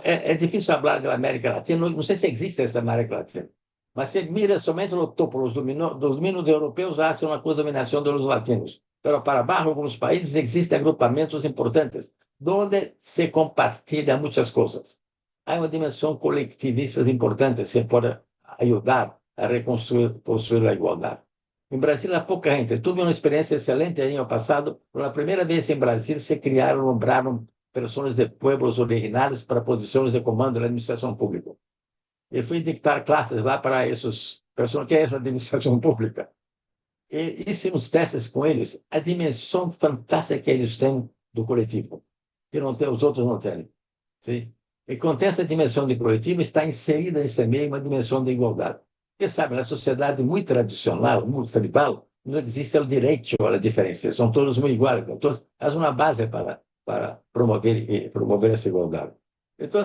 [SPEAKER 4] é difícil falar da América Latina, não sei se existe essa América Latina, mas se mira somente no topo, os domínios europeus hacen uma dominação dos latinos, mas para baixo, alguns países, existem agrupamentos importantes, onde se compartilham muitas coisas. Há uma dimensão coletivista importante que pode ajudar a construir a igualdade. Em Brasil, há pouca gente. Eu tive uma experiência excelente ano passado. Pela primeira vez em Brasil, se nombraram pessoas de pueblos originários para posições de comando da administração pública. Eu fui dictar classes lá para essas pessoas que é essa administração pública. E hicimos testes com eles. A dimensão fantástica que eles têm do coletivo, que não tem, os outros não têm. Sim? E quando essa dimensão de coletivo está inserida nesse meio uma dimensão de igualdade. Porque, sabe, na sociedade muito tradicional, muito tribal, não existe o direito à diferença. São todos muito iguais. Todos, há uma base para promover essa igualdade. Então,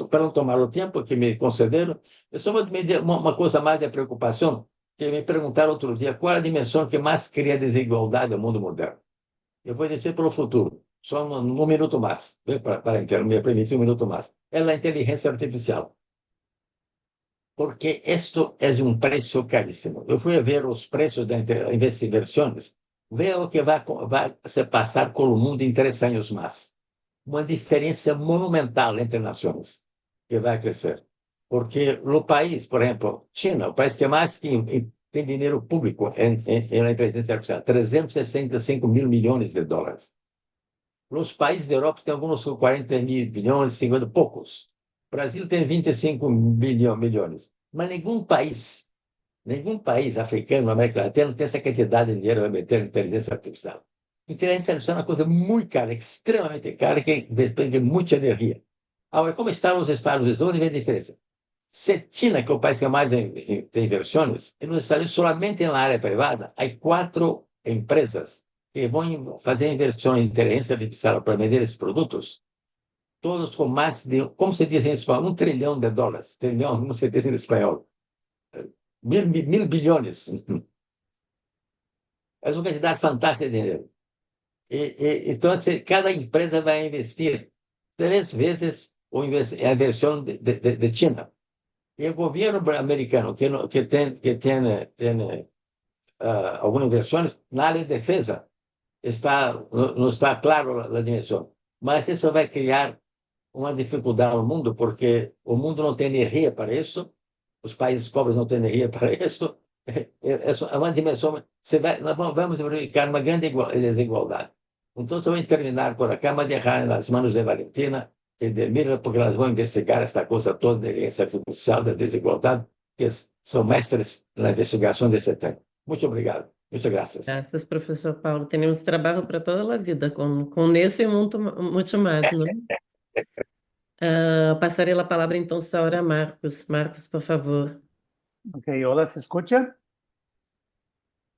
[SPEAKER 4] para não tomar o tempo que me concederam, eu só vou me dizer uma coisa mais de preocupação, que me perguntaram outro dia qual é a dimensão que mais cria desigualdade no mundo moderno. Eu vou dizer para o futuro, só um minuto mais, para me permitir um minuto mais. É a inteligência artificial. Porque isto é um preço caríssimo. Eu fui ver os preços de inversões, ver o que vai se passar com o mundo em 3 anos mais. Uma diferença monumental entre nações que vai crescer. Porque no país, por exemplo, China, o país que mais tem dinheiro público na inteligência artificial, 365 mil milhões de dólares. Nos países da Europa tem alguns com 40 mil bilhões, 50 poucos. O Brasil tem 25 milhões. Mas nenhum país africano, América Latina, não tem essa quantidade de dinheiro para meter em inteligência artificial. Inteligência artificial é uma coisa muito cara, extremamente cara, que depende de muita energia. Agora, como estão os Estados Unidos? Onde vem a diferença? Se China, que é o país que mais tem inversões, e nos Estados Unidos, solamente na área privada, há 4 empresas que vão fazer inversões em inteligência artificial para vender esses produtos, todos com mais de, como se diz em espanhol, $1 trilhão. Trilhão, como se diz em espanhol. Mil bilhões. É uma quantidade fantástica de dinheiro. Então, cada empresa vai investir 3 vezes a inversão de China. E o governo americano, que tem algumas inversões na área de defesa, não está claro a dimensão. Mas isso vai criar uma dificuldade no mundo, porque o mundo não tem energia para isso, os países pobres não têm energia para isso. É uma dimensão. Nós vamos verificar uma grande desigualdade. Então, vamos terminar por acá, mas deixar nas mãos de Valentina e de Mira, porque elas vão investigar esta coisa toda de inteligência artificial, da desigualdade, que são mestres na investigação desse tema. Muito obrigado. Muchas gracias.
[SPEAKER 1] Graças, professor Paulo. Temos trabalho para toda a vida com isso e muito mais, não? Passarei a palavra então ahora a Marcos. Marcos, por favor.
[SPEAKER 3] Ok, hola, ¿se escucha?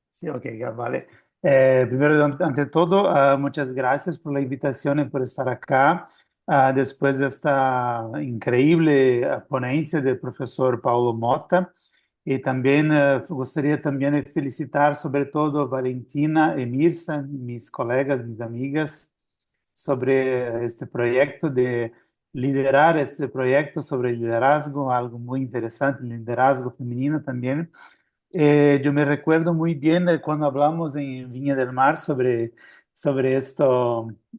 [SPEAKER 3] Sí, ok, ya vale. Primero, ante todo, muchas gracias por la invitación y por estar acá. Después de esta increíble ponencia del profesor Paulo Motta. Y también gustaría también de felicitar sobre todo a Valentina y Mirza, mis colegas, mis amigas, sobre este proyecto de liderar este proyecto sobre liderazgo, algo muy interesante, liderazgo femenino también. Yo me recuerdo muy bien de cuando hablamos en Viña del Mar sobre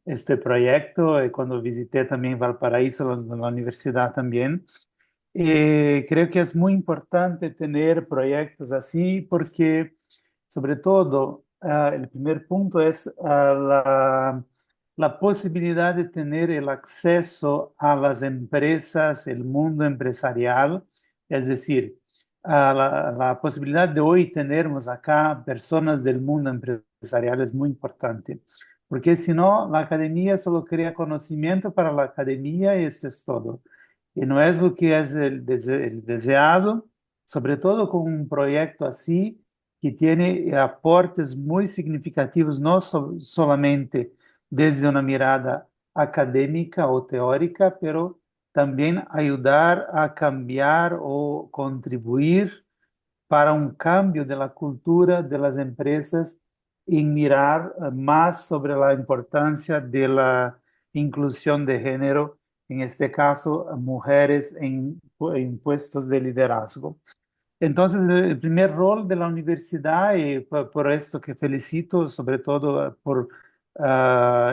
[SPEAKER 3] este proyecto, cuando visité también Valparaíso, la universidad también. Creo que es muy importante tener proyectos así porque, sobre todo, el primer punto es la posibilidad de tener el acceso a las empresas, el mundo empresarial, es decir, la posibilidad de hoy tenermos acá personas del mundo empresarial es muy importante, porque si no, la academia solo crea conocimiento para la academia y esto es todo. Y no es lo que es el deseado, sobre todo con un proyecto así que tiene aportes muy significativos, no solamente desde una mirada académica o teórica, pero también ayudar a cambiar o contribuir para un cambio de la cultura de las empresas en mirar más sobre la importancia de la inclusión de género, en este caso, mujeres en puestos de liderazgo. Entonces, el primer rol de la universidad, y por esto que felicito, sobre todo por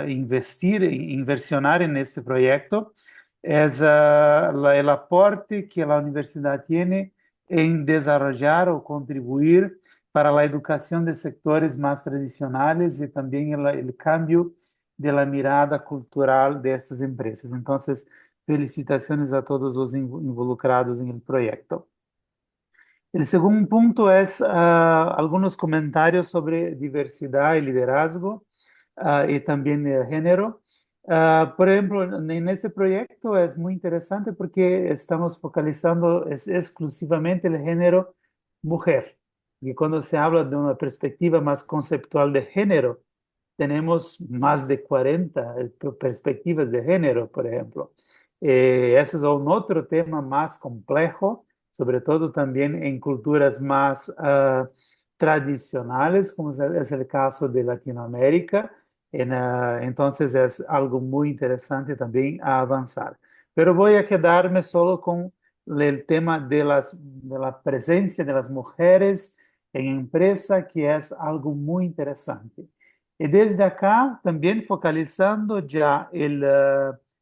[SPEAKER 3] inversionar en este proyecto, es el aporte que la universidad tiene en desarrollar o contribuir para la educación de sectores más tradicionales y también el cambio de la mirada cultural de estas empresas. Entonces, felicitaciones a todos los involucrados en el proyecto. El segundo punto es algunos comentarios sobre diversidad y liderazgo y también género. Por ejemplo, en este proyecto es muy interesante porque estamos focalizando exclusivamente el género mujer. Y cuando se habla de una perspectiva más conceptual de género, tenemos más de 40 perspectivas de género, por ejemplo. Ese es un otro tema más complejo, sobre todo también en culturas más tradicionales, como es el caso de Latinoamérica. Entonces es algo muy interesante también a avanzar. Pero voy a quedarme solo con el tema de la presencia de las mujeres en empresa, que es algo muy interesante. Y desde acá, también focalizando ya el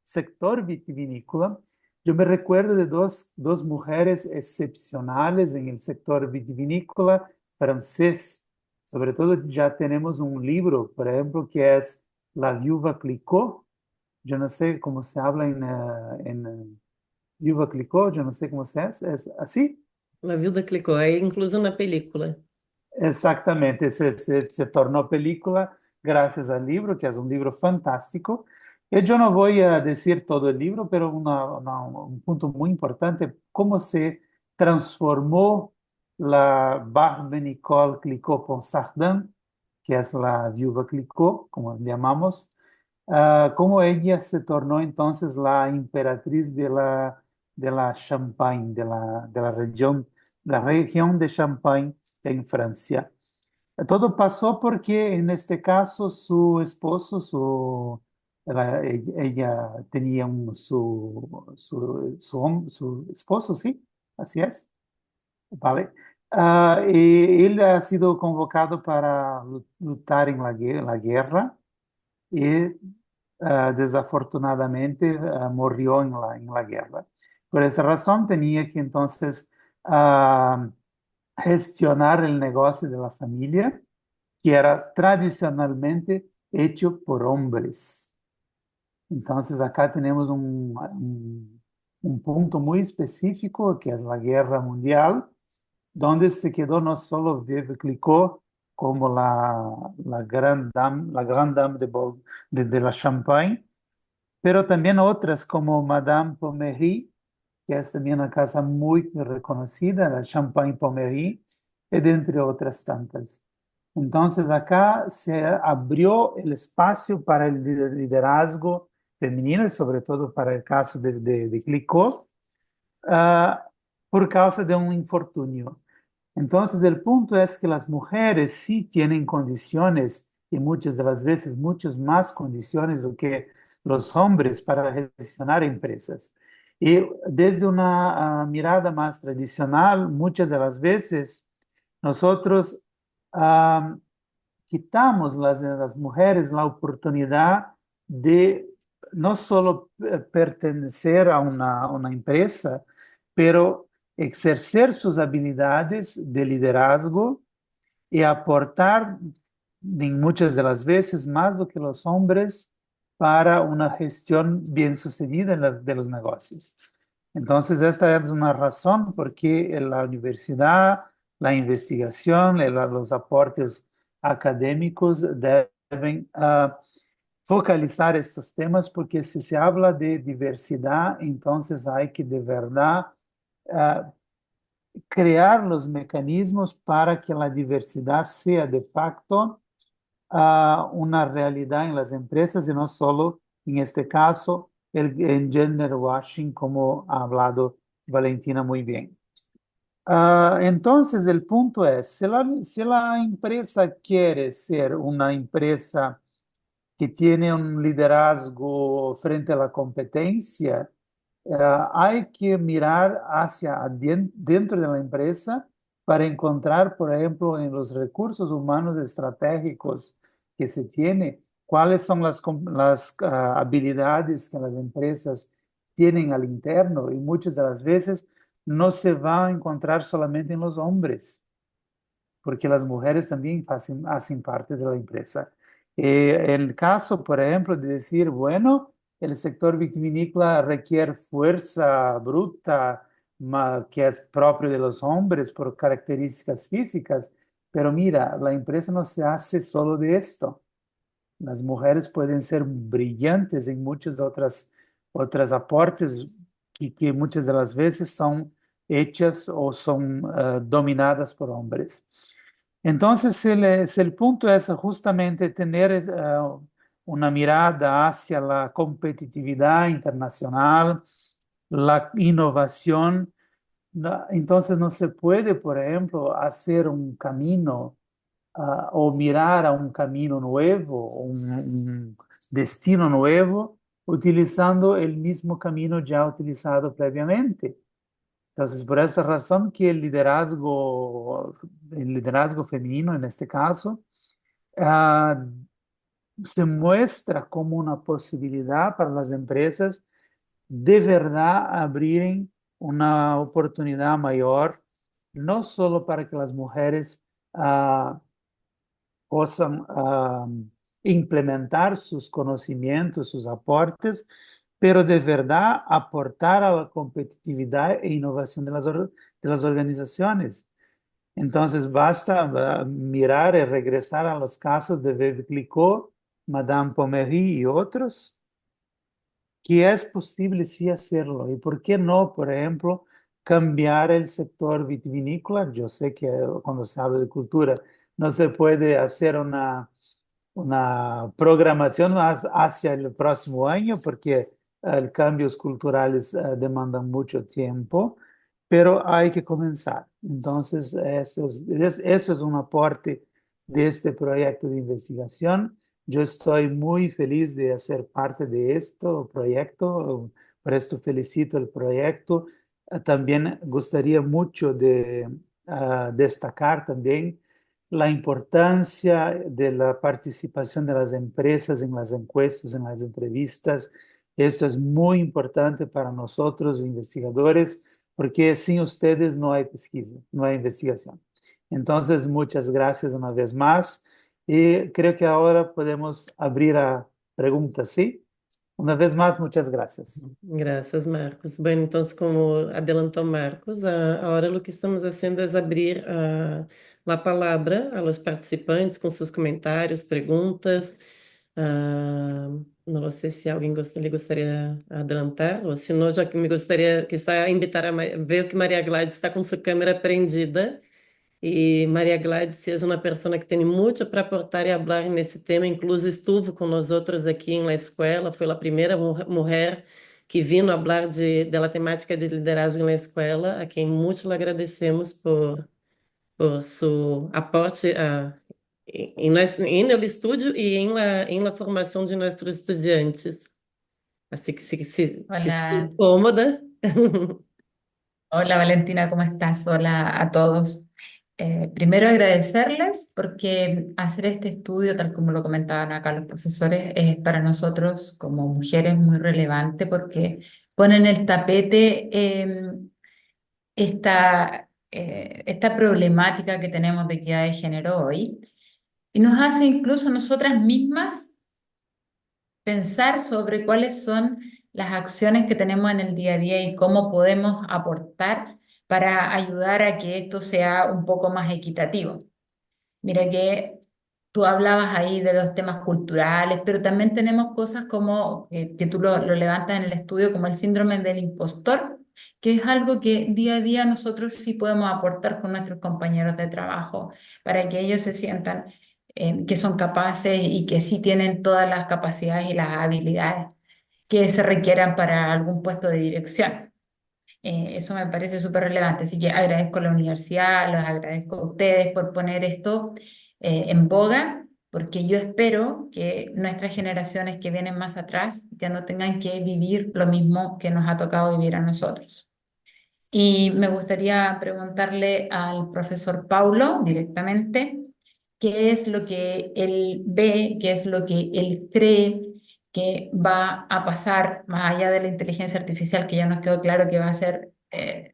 [SPEAKER 3] sector vitivinícola, yo me recuerdo de dos mujeres excepcionales en el sector vitivinícola francés. Sobre todo ya tenemos un libro, por ejemplo, que es La Viuva Clicquot. Yo no sé cómo se habla en Viuva Clicquot, yo no sé cómo se hace. ¿Es así?
[SPEAKER 1] La Viuda Clicquot, é incluso na película.
[SPEAKER 3] Exactamente, se tornó película gracias al libro, que es un libro fantástico. Y yo no voy a decir todo el libro, pero un punto muy importante, cómo se transformó la Barbe Nicole Clicquot-Ponsardin, que es la viuva Clicquot, como llamamos, cómo ella se tornó entonces la emperatriz de la Champagne, de la región de Champagne en Francia. Todo pasó porque en este caso su esposo, ella tenía su esposo, ¿sí? Así es. Vale. Y él ha sido convocado para luchar en la guerra y desafortunadamente murió en la guerra. Por esa razón tenía que entonces a gestionar el negocio de la familia, que era tradicionalmente hecho por hombres. Entonces acá tenemos un punto muy específico, que es la guerra mundial, donde se quedó no solo Veuve Clicquot como la gran dame de la Champagne, pero también otras como Madame Pommery, que es también una casa muy reconocida, la Champagne Pommery, y de entre otras tantas. Entonces acá se abrió el espacio para el liderazgo femenino y sobre todo para el caso de Clicquot, ah, por causa de un infortunio. Entonces, el punto es que las mujeres sí tienen condiciones y muchas de las veces muchas más condiciones do que los hombres para gestionar empresas. Y desde una mirada más tradicional, muchas de las veces nosotros ah, quitamos las mujeres la oportunidad de no solo pertenecer a una empresa, pero ejercer sus habilidades de liderazgo y aportar en muchas de las veces más do que los hombres para una gestión bien sucedida de los negocios. Entonces, esta es una razón por qué en la universidad, la investigación, los aportes académicos deben focalizar estos temas, porque si se habla de diversidad, entonces hay que de verdad ah, crear los mecanismos para que la diversidad sea de facto una realidad en las empresas y no solo, en este caso, el gender washing, como ha hablado Valentina muy bien. Entonces, el punto es, si la empresa quiere ser una empresa que tiene un liderazgo frente a la competencia, hay que mirar hacia dentro de la empresa para encontrar, por ejemplo, en los recursos humanos estratégicos que se tiene, cuáles son las habilidades que las empresas tienen al interno, y muchas de las veces no se va a encontrar solamente en los hombres, porque las mujeres también hacen parte de la empresa. El caso, por ejemplo, de decir, bueno, el sector vitivinícola requiere fuerza bruta, que es propio de los hombres por características físicas, pero mira, la empresa no se hace solo de esto. Las mujeres pueden ser brillantes en muchos otros aportes que muchas de las veces son hechas o son dominadas por hombres. Entonces, si el punto es justamente tener una mirada hacia la competitividad internacional, la innovación, entonces no se puede, por ejemplo, hacer un camino o mirar a un camino nuevo, un destino nuevo, utilizando el mismo camino ya utilizado previamente. Entonces, por esa razón que el liderazgo femenino en este caso, ah, se muestra como una posibilidad para las empresas de verdad abrir una oportunidad mayor, no solo para que las mujeres possam implementar sus conocimientos, sus aportes, pero de verdad aportar a la competitividad e innovación de las organizaciones. Entonces, basta mirar y regresar a los casos de Veuve Clicquot, Madame Pommery y otros, que es posible sí hacerlo. ¿Y por qué no, por ejemplo, cambiar el sector vitivinícola? Yo sé que cuando se habla de cultura no se puede hacer una programación hacia el próximo año porque cambios culturales demandan mucho tiempo, pero hay que comenzar. Entonces, eso es un aporte de este proyecto de investigación. Yo estoy muy feliz de hacer parte de este proyecto, por esto felicito el proyecto. También gustaría mucho de destacar también la importancia de la participación de las empresas en las encuestas, en las entrevistas. Esto es muy importante para nosotros, investigadores, porque sin ustedes no hay pesquisa, no hay investigación. Entonces, muchas gracias una vez más y creo que ahora podemos abrir a preguntas, ¿sí? Una vez más, muchas gracias.
[SPEAKER 1] Graças, Marcos. Bueno, então, como adelantou Marcos, ahora lo que estamos haciendo es abrir la palabra a los participantes com seus comentários, perguntas. Não sei se alguém lhe gostaria de adelantar, ou se não, já que me gostaria quizá invitar a ver que Maria Gladys está com sua câmera prendida. E Maria Gladys é uma pessoa que tem muito para aportar e falar nesse tema, incluso estuvo com nós outros aqui em la escola, foi a primeira mulher que vino falar da temática de liderazgo na escola, a quem muito lhe agradecemos por seu aporte em el estúdio e em la formação de nossos estudantes. Assim que se
[SPEAKER 5] Hola,
[SPEAKER 1] cómoda.
[SPEAKER 5] hola Valentina, ¿cómo estás? Hola a todos. Primero agradecerles porque hacer este estudio, tal como lo comentaban acá los profesores, es para nosotros como mujeres muy relevante porque pone en el tapete esta problemática que tenemos de equidad de género hoy y nos hace incluso nosotras mismas pensar sobre cuáles son las acciones que tenemos en el día a día y cómo podemos aportar para ayudar a que esto sea un poco más equitativo. Mira que tú hablabas ahí de los temas culturales, pero también tenemos cosas como que tú lo levantas en el estudio, como el síndrome del impostor, que es algo que día a día nosotros sí podemos aportar con nuestros compañeros de trabajo para que ellos se sientan que son capaces y que sí tienen todas las capacidades y las habilidades que se requieran para algún puesto de dirección. Eso me parece súper relevante, así que agradezco a la universidad, los agradezco a ustedes por poner esto en boga, porque yo espero que nuestras generaciones que vienen más atrás ya no tengan que vivir lo mismo que nos ha tocado vivir a nosotros. Y me gustaría preguntarle al profesor Paulo directamente qué es lo que él ve, qué es lo que él cree que va a pasar más allá de la inteligencia artificial, que ya nos quedó claro que va a ser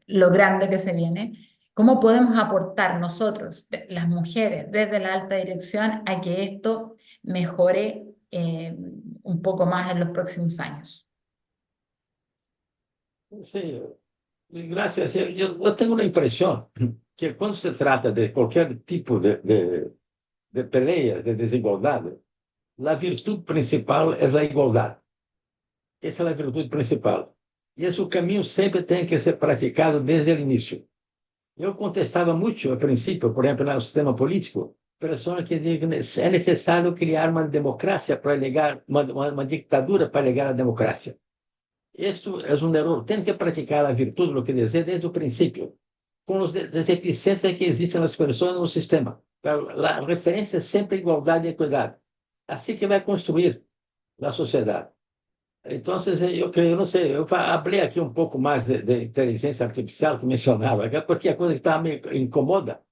[SPEAKER 5] lo grande que se viene. ¿Cómo podemos aportar nosotros, las mujeres, desde la alta dirección, a que esto mejore un poco más en los próximos años?
[SPEAKER 4] Sí, gracias. Yo tengo la impresión que cuando se trata de cualquier tipo de pelea, de desigualdad, la virtud principal es la igualdad. Esa es la virtud principal. Y ese camino siempre tiene que ser practicado desde el inicio. Yo contestaba mucho al principio, por ejemplo, en el sistema político, personas que dicen que es necesario crear una democracia para llegar, una dictadura para llegar a la democracia. Esto es un error. Tienen que practicar la virtud, lo que decía desde el principio, con las deficiencias que existen en las personas en el sistema. Pero la referencia es siempre igualdad y equidad. Así que va a construir la sociedad. Entonces, yo creo, no sé, yo hablé aquí un poco más de inteligencia artificial que mencionaba, porque a cosa que estaba me incomoda,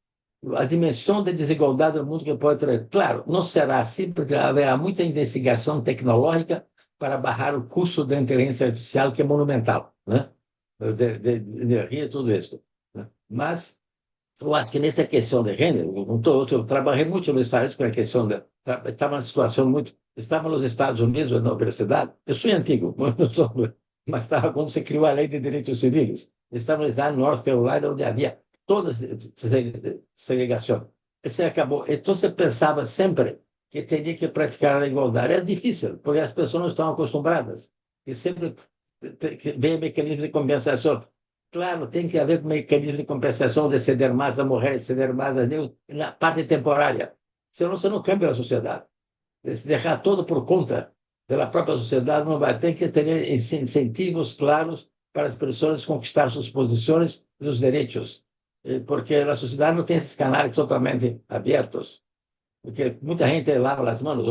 [SPEAKER 4] a dimensão de desigualdade do mundo que pode trazer. Claro, não será assim, porque haverá muita investigação tecnológica para barrar o custo da inteligência artificial, que é monumental, né? De energia e tudo isso. Né? Mas eu acho que nessa questão de gênero, eu trabalhei muito nos Estados Unidos com a questão estava numa situação muito. Estava nos Estados Unidos, na universidade, eu sou antigo, mas estava quando se criou a Lei de Direitos Civis. Estava no estado de North Carolina, onde havia toda segregação. Isso acabou. Então, você pensava sempre que teria que praticar a igualdade. É difícil, porque as pessoas não estão acostumadas. E sempre vem mecanismo de compensação. Claro, tem que haver mecanismo de compensação de ceder mais a mulheres, ceder mais a negros, na parte temporária. Senão, você não cambia a sociedade. Se deixar todo por conta da própria sociedade, não vai ter que ter incentivos claros para as pessoas conquistar suas posições e os direitos, porque a sociedade não tem esses canais totalmente abertos, porque muita gente lava as mãos,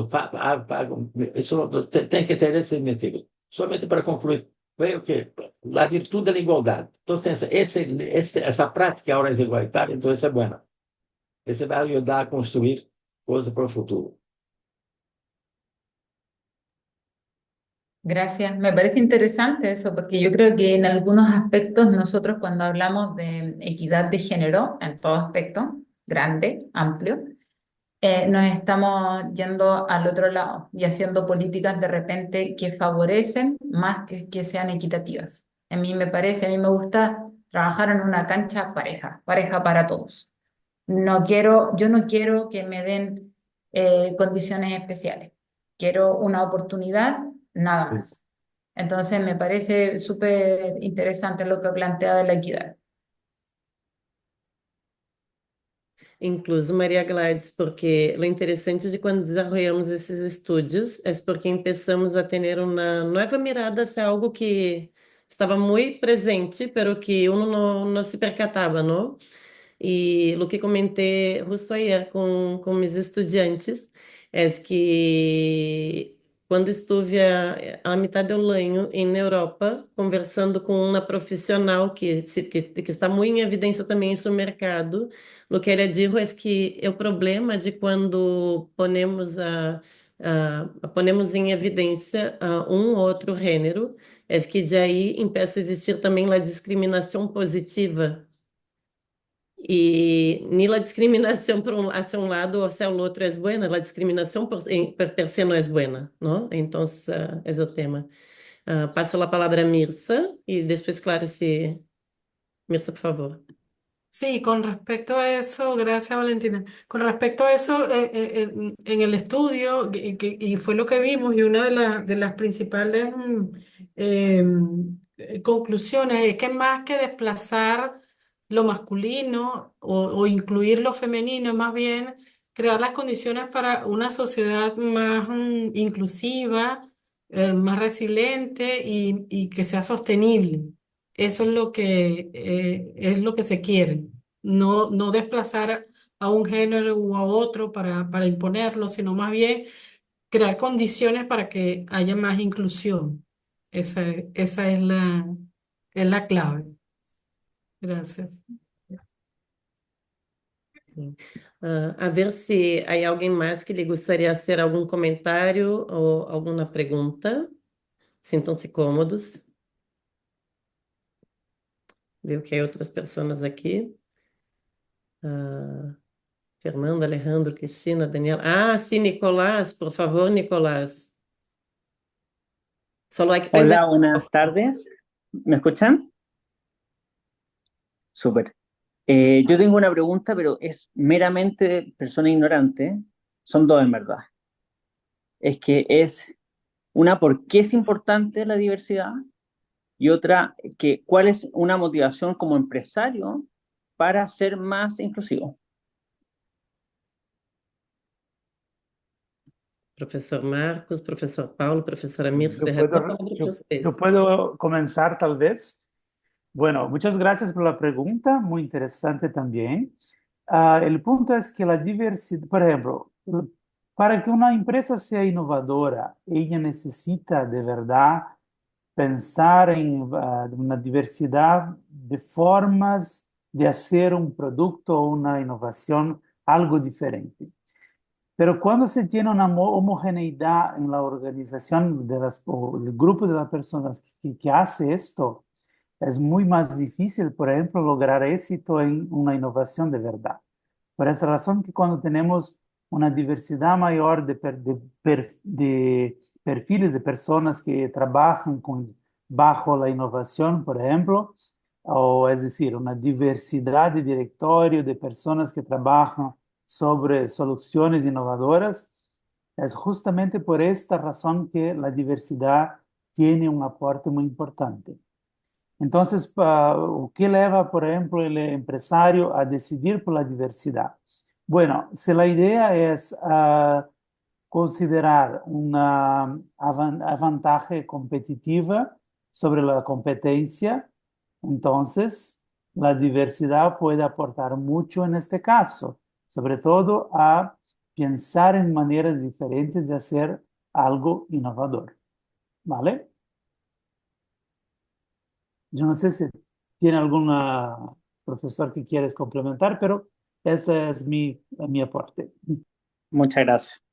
[SPEAKER 4] isso tem que ter esse motivo. Somente para concluir, veio que a virtude da igualdade. Então, essa prática agora é igualitária, então isso é boa. Isso vai ajudar a construir coisas para o futuro.
[SPEAKER 5] Gracias. Me parece interesante eso, porque yo creo que en algunos aspectos nosotros cuando hablamos de equidad de género, en todo aspecto, grande, amplio, nos estamos yendo al otro lado y haciendo políticas de repente que favorecen más que sean equitativas. A mí me parece, a mí me gusta trabajar en una cancha pareja, pareja para todos. Yo no quiero que me den condiciones especiales. Quiero una oportunidad, nada
[SPEAKER 4] Sí.
[SPEAKER 5] más. Entonces me parece súper interesante lo que plantea de la equidad.
[SPEAKER 1] Incluso Maria Gladys, porque o interessante de quando desenvolvemos esses estudos é porque começamos a ter uma nova mirada hacia algo que estava muito presente, pero que uno não se percatava, não? E o que comentei justo ayer com meus estudantes é que quando estive a metade do ano em Europa, conversando com uma profissional que está muito em evidência também em seu mercado, o que ela disse é que o problema de quando ponemos em evidência um ou outro gênero é que de aí começa a existir também a discriminação positiva e ni la discriminación hacia un lado o hacia el otro es buena, la discriminación per se no es buena, ¿no? Entonces, es el tema. Paso la palabra a Mirza y después, claro, si... Mirza, por favor.
[SPEAKER 2] Sí, con respecto a eso, gracias Valentina. Con respecto a eso, en el estudio, y fue lo que vimos, y una de las principales conclusiones es que más que desplazar lo masculino o incluir lo femenino, más bien crear las condiciones para una sociedad más inclusiva, más resiliente y que sea sostenible. Eso es lo que se quiere. No desplazar a un género u a otro para imponerlo, sino más bien crear condiciones para que haya más inclusión. Esa es la clave. Gracias.
[SPEAKER 1] Sim. A ver se há alguém mais que lhe gostaria de fazer algum comentário ou alguma pergunta. Sintam-se cômodos. Vejo que há outras pessoas aqui. Fernanda, Alejandro, Cristina, Daniela. Sí, Nicolás, por favor, Nicolás. Solo hay que prender
[SPEAKER 6] Hola,
[SPEAKER 1] el
[SPEAKER 6] buenas
[SPEAKER 1] micrófono.
[SPEAKER 6] tardes. ¿Me escuchan? Súper. Yo tengo una pregunta, pero es meramente persona ignorante. Son dos en verdad. Es que es una, ¿por qué es importante la diversidad? Y otra, que ¿cuál es una motivación como empresario para ser más inclusivo?
[SPEAKER 1] Professor Marcos, professor Paulo, professora Mirce, de
[SPEAKER 3] Yo
[SPEAKER 1] repente a
[SPEAKER 3] puedo,
[SPEAKER 1] palavra para
[SPEAKER 3] yo, yo
[SPEAKER 1] vocês.
[SPEAKER 3] puedo comenzar tal vez. Bueno, muchas gracias por la pregunta, muy interesante también. El punto es que la diversidad, por ejemplo, para que una empresa sea innovadora, ella necesita de verdad pensar en una diversidad de formas de hacer un producto o una innovación algo diferente. Pero cuando se tiene una homogeneidad en la organización o el grupo de las personas que hace esto, es muy más difícil, por ejemplo, lograr éxito en una innovación de verdad. Por esa razón que cuando tenemos una diversidad mayor de perfiles de personas que trabajan bajo la innovación, por ejemplo, o es decir, una diversidad de directorio de personas que trabajan sobre soluciones innovadoras, es justamente por esta razón que la diversidad tiene un aporte muy importante. Entonces, ¿qué lleva, por ejemplo, el empresario a decidir por la diversidad? Bueno, si la idea es considerar una ventaja competitiva sobre la competencia, entonces la diversidad puede aportar mucho en este caso, sobre todo a pensar en maneras diferentes de hacer algo innovador. ¿Vale? Yo no sé si tiene algún profesor que quieres complementar, pero ese es mi aporte.
[SPEAKER 6] Muchas gracias.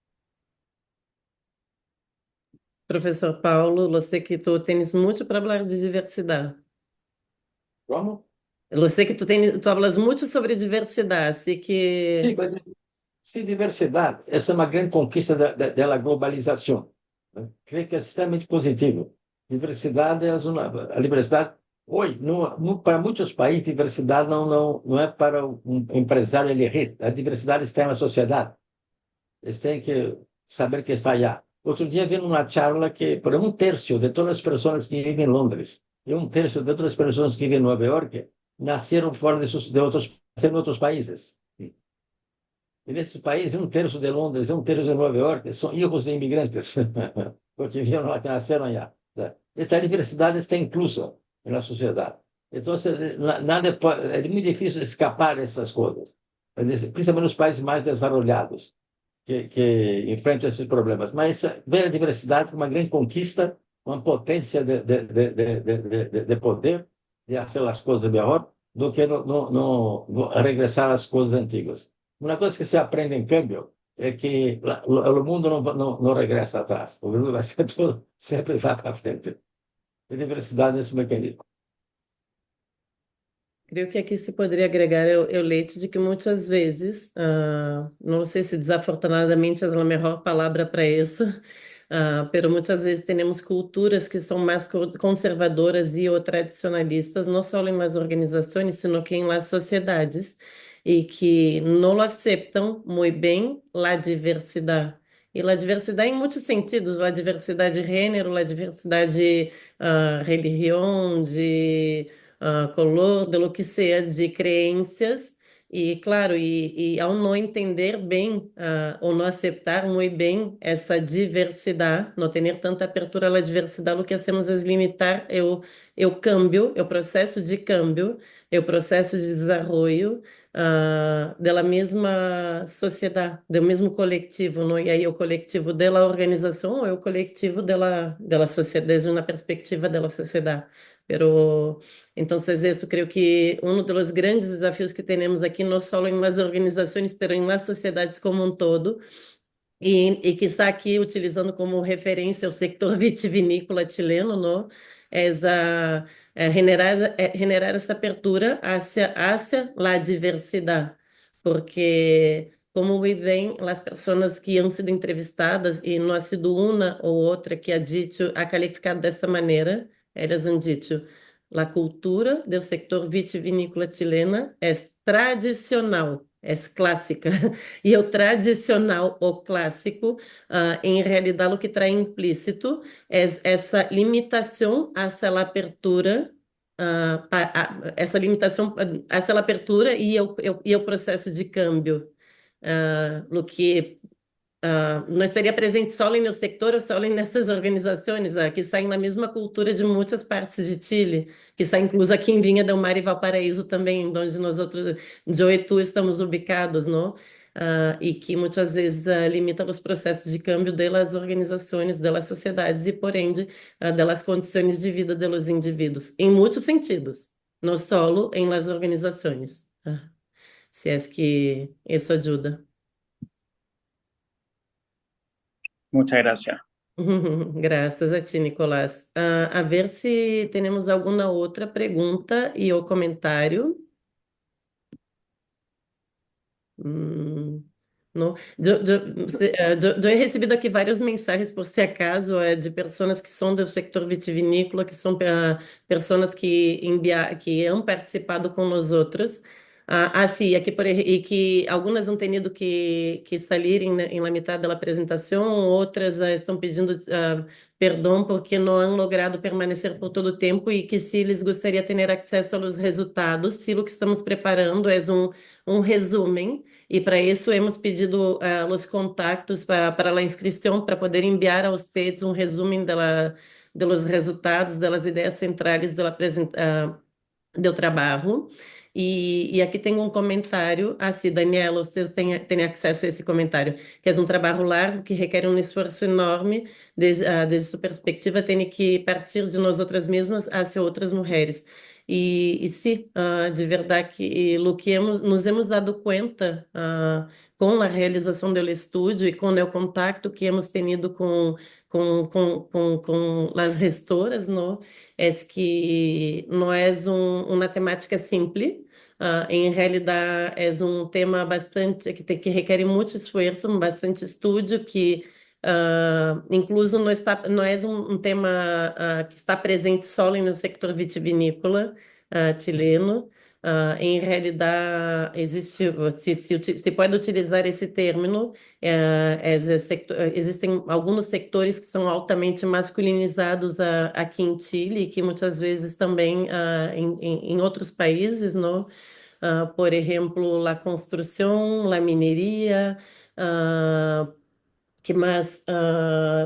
[SPEAKER 1] Professor Paulo, eu sei que tu tens muito para falar de diversidade.
[SPEAKER 4] ¿Cómo?
[SPEAKER 1] Eu sei que tu hablas muito sobre diversidade, assim
[SPEAKER 4] Sí,
[SPEAKER 1] que
[SPEAKER 4] pues, sí, diversidad. Esa es una gran conquista de la globalización, ¿no? Creo que es extremamente positivo. Diversidad es una, a diversidad, hoy, para muchos países, diversidad no es para un empresario elegir. La diversidad está en la sociedad. Eles têm que saber que está allá. Outro dia vi numa charla que por um terço de todas as pessoas que vivem em Londres e um terço de todas as pessoas que vivem em Nova York nasceram fora de outros, nasceram em outros países. E nesses países, um terço de Londres e um terço de Nova York são filhos de imigrantes, porque vieram lá, que nasceram allá. Esta diversidade está inclusa na sociedade. Então, nada é muito difícil escapar dessas coisas, principalmente nos países mais desenvolvidos que enfrentam esses problemas. Mas ver a diversidade como uma grande conquista, uma potência de poder, de fazer as coisas melhor, do que regressar às coisas antigas. Uma coisa que se aprende, em câmbio, é que o mundo não regressa atrás. O mundo vai ser tudo, sempre vai para frente. A diversidade nesse mecanismo.
[SPEAKER 1] creio que aqui se poderia agregar o leite de que muitas vezes, não sei se desafortunadamente é a melhor palavra para isso, pero muitas vezes temos culturas que são mais conservadoras e ou tradicionalistas, não só nas organizações, sino que nas sociedades, e que não aceitam muito bem a diversidade. E a diversidade em muitos sentidos, a diversidade de gênero, a diversidade de religião, de color, de lo que seja, de crenças, e claro, e ao não entender bem, ou não aceitar muito bem essa diversidade, não ter tanta abertura à diversidade, o que hacemos é limitar o câmbio, o processo de câmbio, o processo de desenvolvimento, da mesma sociedade, do mesmo coletivo, não? E aí o coletivo da organização ou o coletivo da sociedade, desde uma perspectiva da sociedade. Pero entonces, eso creo que uno de los grandes desafíos que tenemos aquí, no solo en las organizaciones, pero en las sociedades como un todo, e que está aqui utilizando como referência o sector vitivinícola chileno, não? Generar essa abertura hacia a diversidade, porque como bem as pessoas que han sido entrevistadas e não ha sido uma ou outra que ha calificado dessa maneira, elas han dito, a cultura do sector vitivinícola chilena é tradicional, é clássica. E o tradicional, o clássico, em realidade, o que traz implícito é essa limitação a essa abertura, essa limitação a essa abertura e o processo de câmbio, no que não estaria presente só no sector ou só nessas organizações que saem na mesma cultura de muitas partes de Chile, que está incluso aqui em Vinha del Mar e Valparaíso também, onde nós outros, eu e tu estamos ubicados, não? E que muitas vezes limita os processos de câmbio das organizações, das sociedades e, por ende, das condições de vida dos indivíduos, em muitos sentidos, não só em las organizações. Se é que isso ajuda.
[SPEAKER 6] Muchas gracias.
[SPEAKER 1] Graças a ti, Nicolás. A ver se temos alguma outra pergunta e ou comentário. Não. Eu he recebido aqui várias mensagens, por se acaso, de pessoas que são do sector vitivinícola, que são pessoas que han participado com nós outros. Sim, aqui e que algumas han tenido que sair em la mitad da apresentação, outras estão pedindo perdão porque não han logrado permanecer por todo o tempo e que se lhes gostaria de ter acesso aos resultados, se o que estamos preparando é um resumo. E para isso hemos pedido os contatos para a inscrição, para poder enviar a vocês um resumo dos resultados, das ideias centrais do trabalho. E aqui tem um comentário, sim, Daniela, vocês têm acesso a esse comentário, que é um trabalho largo, que requer um esforço enorme, desde sua perspectiva, tem que partir de nós outras mesmas hacia outras mulheres. E sim, de verdade que o que nos hemos dado conta com a realização do estúdio e com o contato que hemos tenido com as gestoras, não, é que não é uma temática simples. Em realidade, é um tema bastante que requer muito esforço, bastante estudo, que incluso não é um tema que está presente só no sector vitivinícola chileno. Em realidade, se pode utilizar esse termo, existem alguns sectores que são altamente masculinizados aqui em Chile e que muitas vezes também em outros países, não? Por exemplo, a construção, a mineria, ah, que mais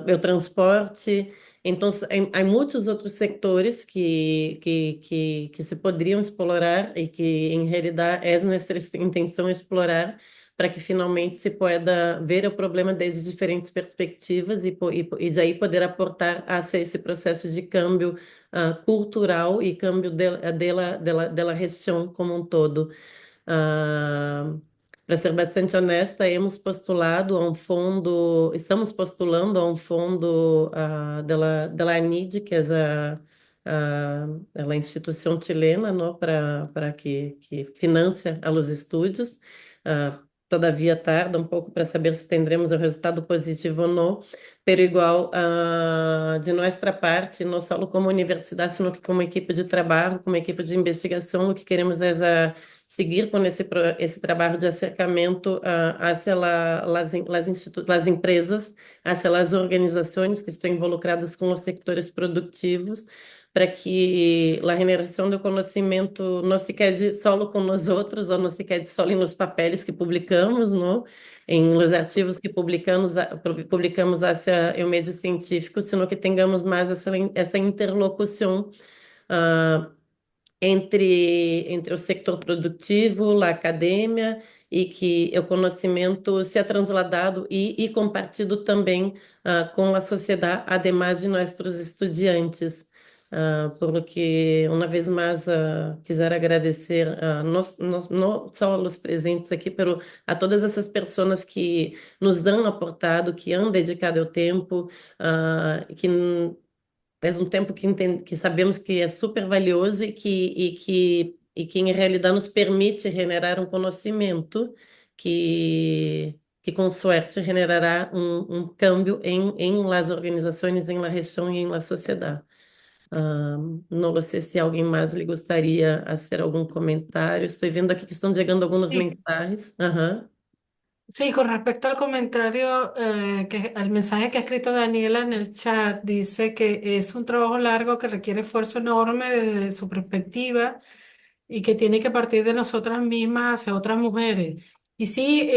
[SPEAKER 1] o transporte. Então, há muitos outros setores que se poderiam explorar e que, em realidade, é nossa intenção explorar para que finalmente se pueda ver o problema desde diferentes perspectivas e daí poder aportar a esse processo de câmbio cultural e câmbio dela região como um todo. Para ser bastante honesta, estamos postulando a um fundo da ANID, que é a instituição chilena, não, que financia os estudos. Todavia tarda um pouco para saber se teremos o resultado positivo ou não, pero igual, de nossa parte, não só como universidade, sino que como equipe de trabalho, como equipe de investigação, o que queremos é seguir com esse trabalho de acercamento hacia as empresas, hacia as organizações que estão involucradas com os sectores produtivos, para que a generação do conhecimento não se quede solo com nós outros, ou não se quede só nos papéis que publicamos, não? Em os artigos que publicamos hacia o meio científico, sino que tenhamos mais essa interlocução ah, entre o sector produtivo, a academia, e que o conhecimento seja trasladado e compartido também com a sociedade, ademais de nossos estudantes. Por lo que, uma vez mais, quiser agradecer não só aos presentes aqui, pero a todas essas pessoas que nos dão aportado, que han dedicado o tempo, que é um tempo que sabemos que é super valioso e que em realidade nos permite generar um conhecimento que com sorte generará um câmbio em las organizações, em la região e em la sociedade. Não sei se alguém mais lhe gostaria de fazer algum comentário. Estou vendo aqui que estão chegando algumas
[SPEAKER 2] Sí,
[SPEAKER 1] mensagens. Aham.
[SPEAKER 2] sí, con respecto al comentario, al mensaje que ha escrito Daniela en el chat, dice que es un trabajo largo que requiere esfuerzo enorme desde su perspectiva y que tiene que partir de nosotras mismas hacia otras mujeres. Y sí,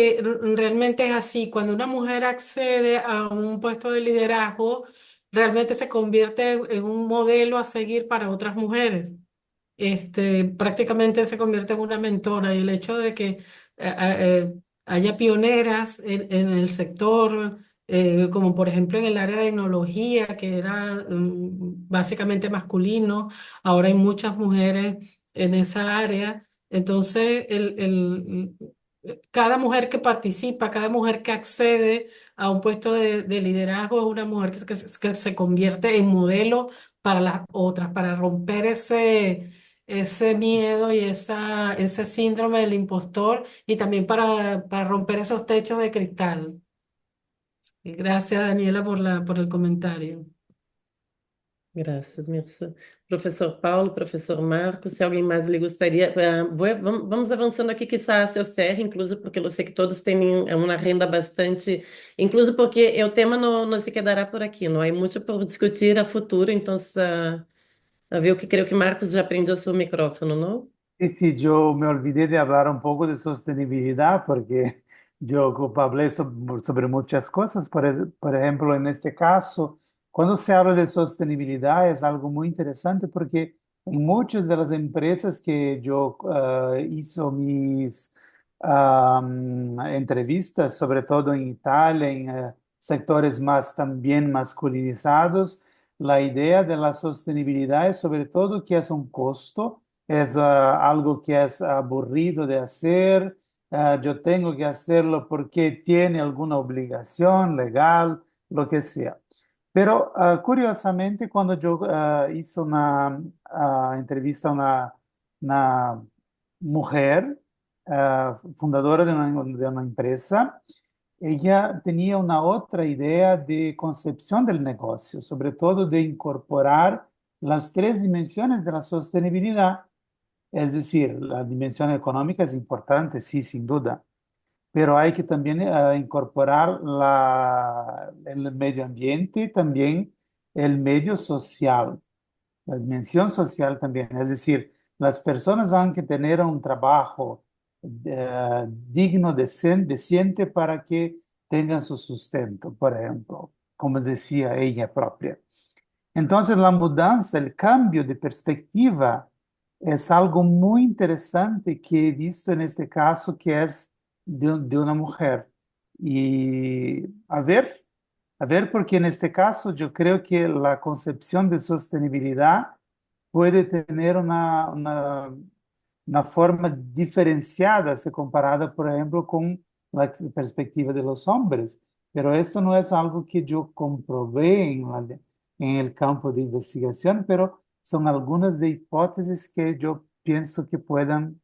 [SPEAKER 2] realmente es así. Cuando una mujer accede a un puesto de liderazgo, realmente se convierte en un modelo a seguir para otras mujeres. Prácticamente se convierte en una mentora y el hecho de que haya pioneras en el sector, como por ejemplo en el área de tecnología, que era básicamente masculino, ahora hay muchas mujeres en esa área. Entonces, cada mujer que participa, cada mujer que accede a un puesto de liderazgo es una mujer que se convierte en modelo para las otras, para romper ese miedo y ese síndrome del impostor y también para romper esos techos de cristal. Y gracias, Daniela, por el comentario.
[SPEAKER 1] Graças, Mirça. Professor Paulo, professor Marcos, se alguém mais lhe gostaria. Vamos avançando aqui, que está seu CR, incluso porque eu sei que todos têm uma renda bastante. Incluso porque o tema não se quedará por aqui, não há muito por discutir a futuro, então, viu que creio que Marcos já prendeu seu micrófono, não?
[SPEAKER 3] Sí, sí, yo me olvidé de hablar un poco de sostenibilidad porque yo hablé sobre muchas cosas. Por ejemplo, en este caso, cuando se habla de sostenibilidad es algo muy interesante porque en muchas de las empresas que yo hizo mis entrevistas, sobre todo en Italia, en sectores más también masculinizados, la idea de la sostenibilidad es sobre todo que es un costo es algo que es aburrido de hacer, yo tengo que hacerlo porque tiene alguna obligación legal, lo que sea. Pero curiosamente, cuando yo hice una entrevista a una mujer fundadora de una empresa, ella tenía una otra idea de concepción del negocio, sobre todo de incorporar las tres dimensiones de la sostenibilidad. Es decir, la dimensión económica es importante, sí, sin duda, pero hay que también incorporar el medio ambiente, también el medio social, la dimensión social también. Es decir, las personas van que tener un trabajo digno, decente para que tengan su sustento, por ejemplo, como decía ella propia. Entonces, la mudanza, el cambio de perspectiva es algo muy interesante que he visto en este caso, que es de una mujer. Y a ver, porque en este caso yo creo que la concepción de sostenibilidad puede tener una forma diferenciada, se comparada, por ejemplo, con la perspectiva de los hombres. Pero esto no es algo que yo comprobé en el campo de investigación, pero son algunas de hipótesis que yo pienso que puedan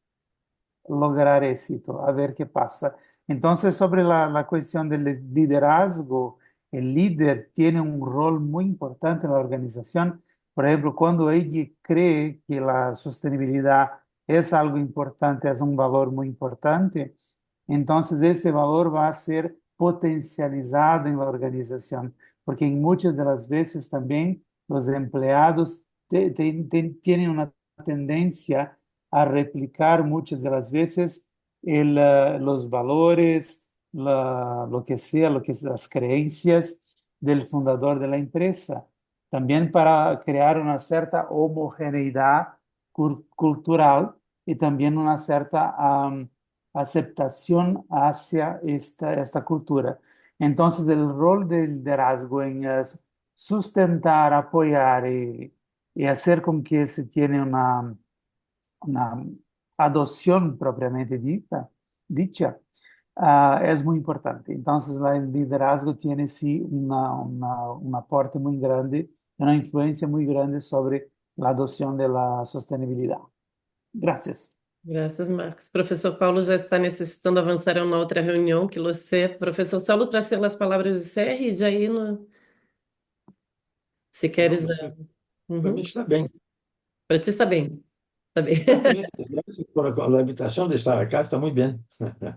[SPEAKER 3] lograr éxito, a ver qué pasa. Entonces, sobre la cuestión del liderazgo, el líder tiene un rol muy importante en la organización. Por ejemplo, cuando ella cree que la sostenibilidad es algo importante, es un valor muy importante, entonces ese valor va a ser potencializado en la organización, porque en muchas de las veces también los empleados tienen una tendencia a replicar muchas de las veces los valores, lo que sea, lo que es las creencias del fundador de la empresa. También para crear una cierta homogeneidad cultural y también una cierta aceptación hacia esta cultura. Entonces, el rol del liderazgo en sustentar, apoyar y hacer con que se tiene una adopción propiamente dicha, es muy importante. Entonces, el liderazgo tiene sí un aporte muy grande, una influencia muy grande sobre la adopción de la sostenibilidad. Gracias.
[SPEAKER 1] Graças, Marcos. Professor Paulo já está necessitando avançar a uma outra reunião que você, professor Saulo, para ser as palavras de encerre, e já ir no... Se queres...
[SPEAKER 4] Para mim está bem.
[SPEAKER 1] Para ti está bem. Está bem.
[SPEAKER 4] Gracias por la invitación de estar acá, está muy bien.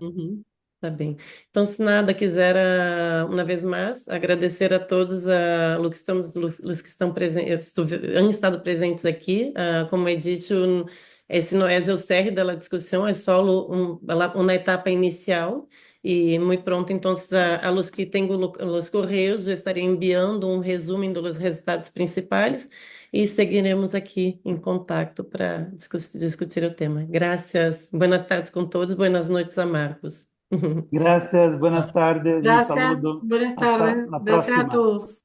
[SPEAKER 1] Uhum, tá bem. Então, se nada, quiser, uma vez mais, agradecer a todos os que estão presentes, han estado presentes aqui. Como he dicho, esse não é o cierre da discussão, é só uma etapa inicial. E muito pronto, então, a los que tenho os correios, já estarei enviando um resumo dos resultados principais e seguiremos aqui em contato para discutir o tema. Graças, buenas tardes com todos, buenas noites a Marcos.
[SPEAKER 3] Gracias, buenas tardes, un
[SPEAKER 2] Gracias,
[SPEAKER 3] saludo.
[SPEAKER 2] buenas
[SPEAKER 3] Hasta
[SPEAKER 2] tardes,
[SPEAKER 3] la
[SPEAKER 2] gracias a
[SPEAKER 3] próxima.
[SPEAKER 2] todos.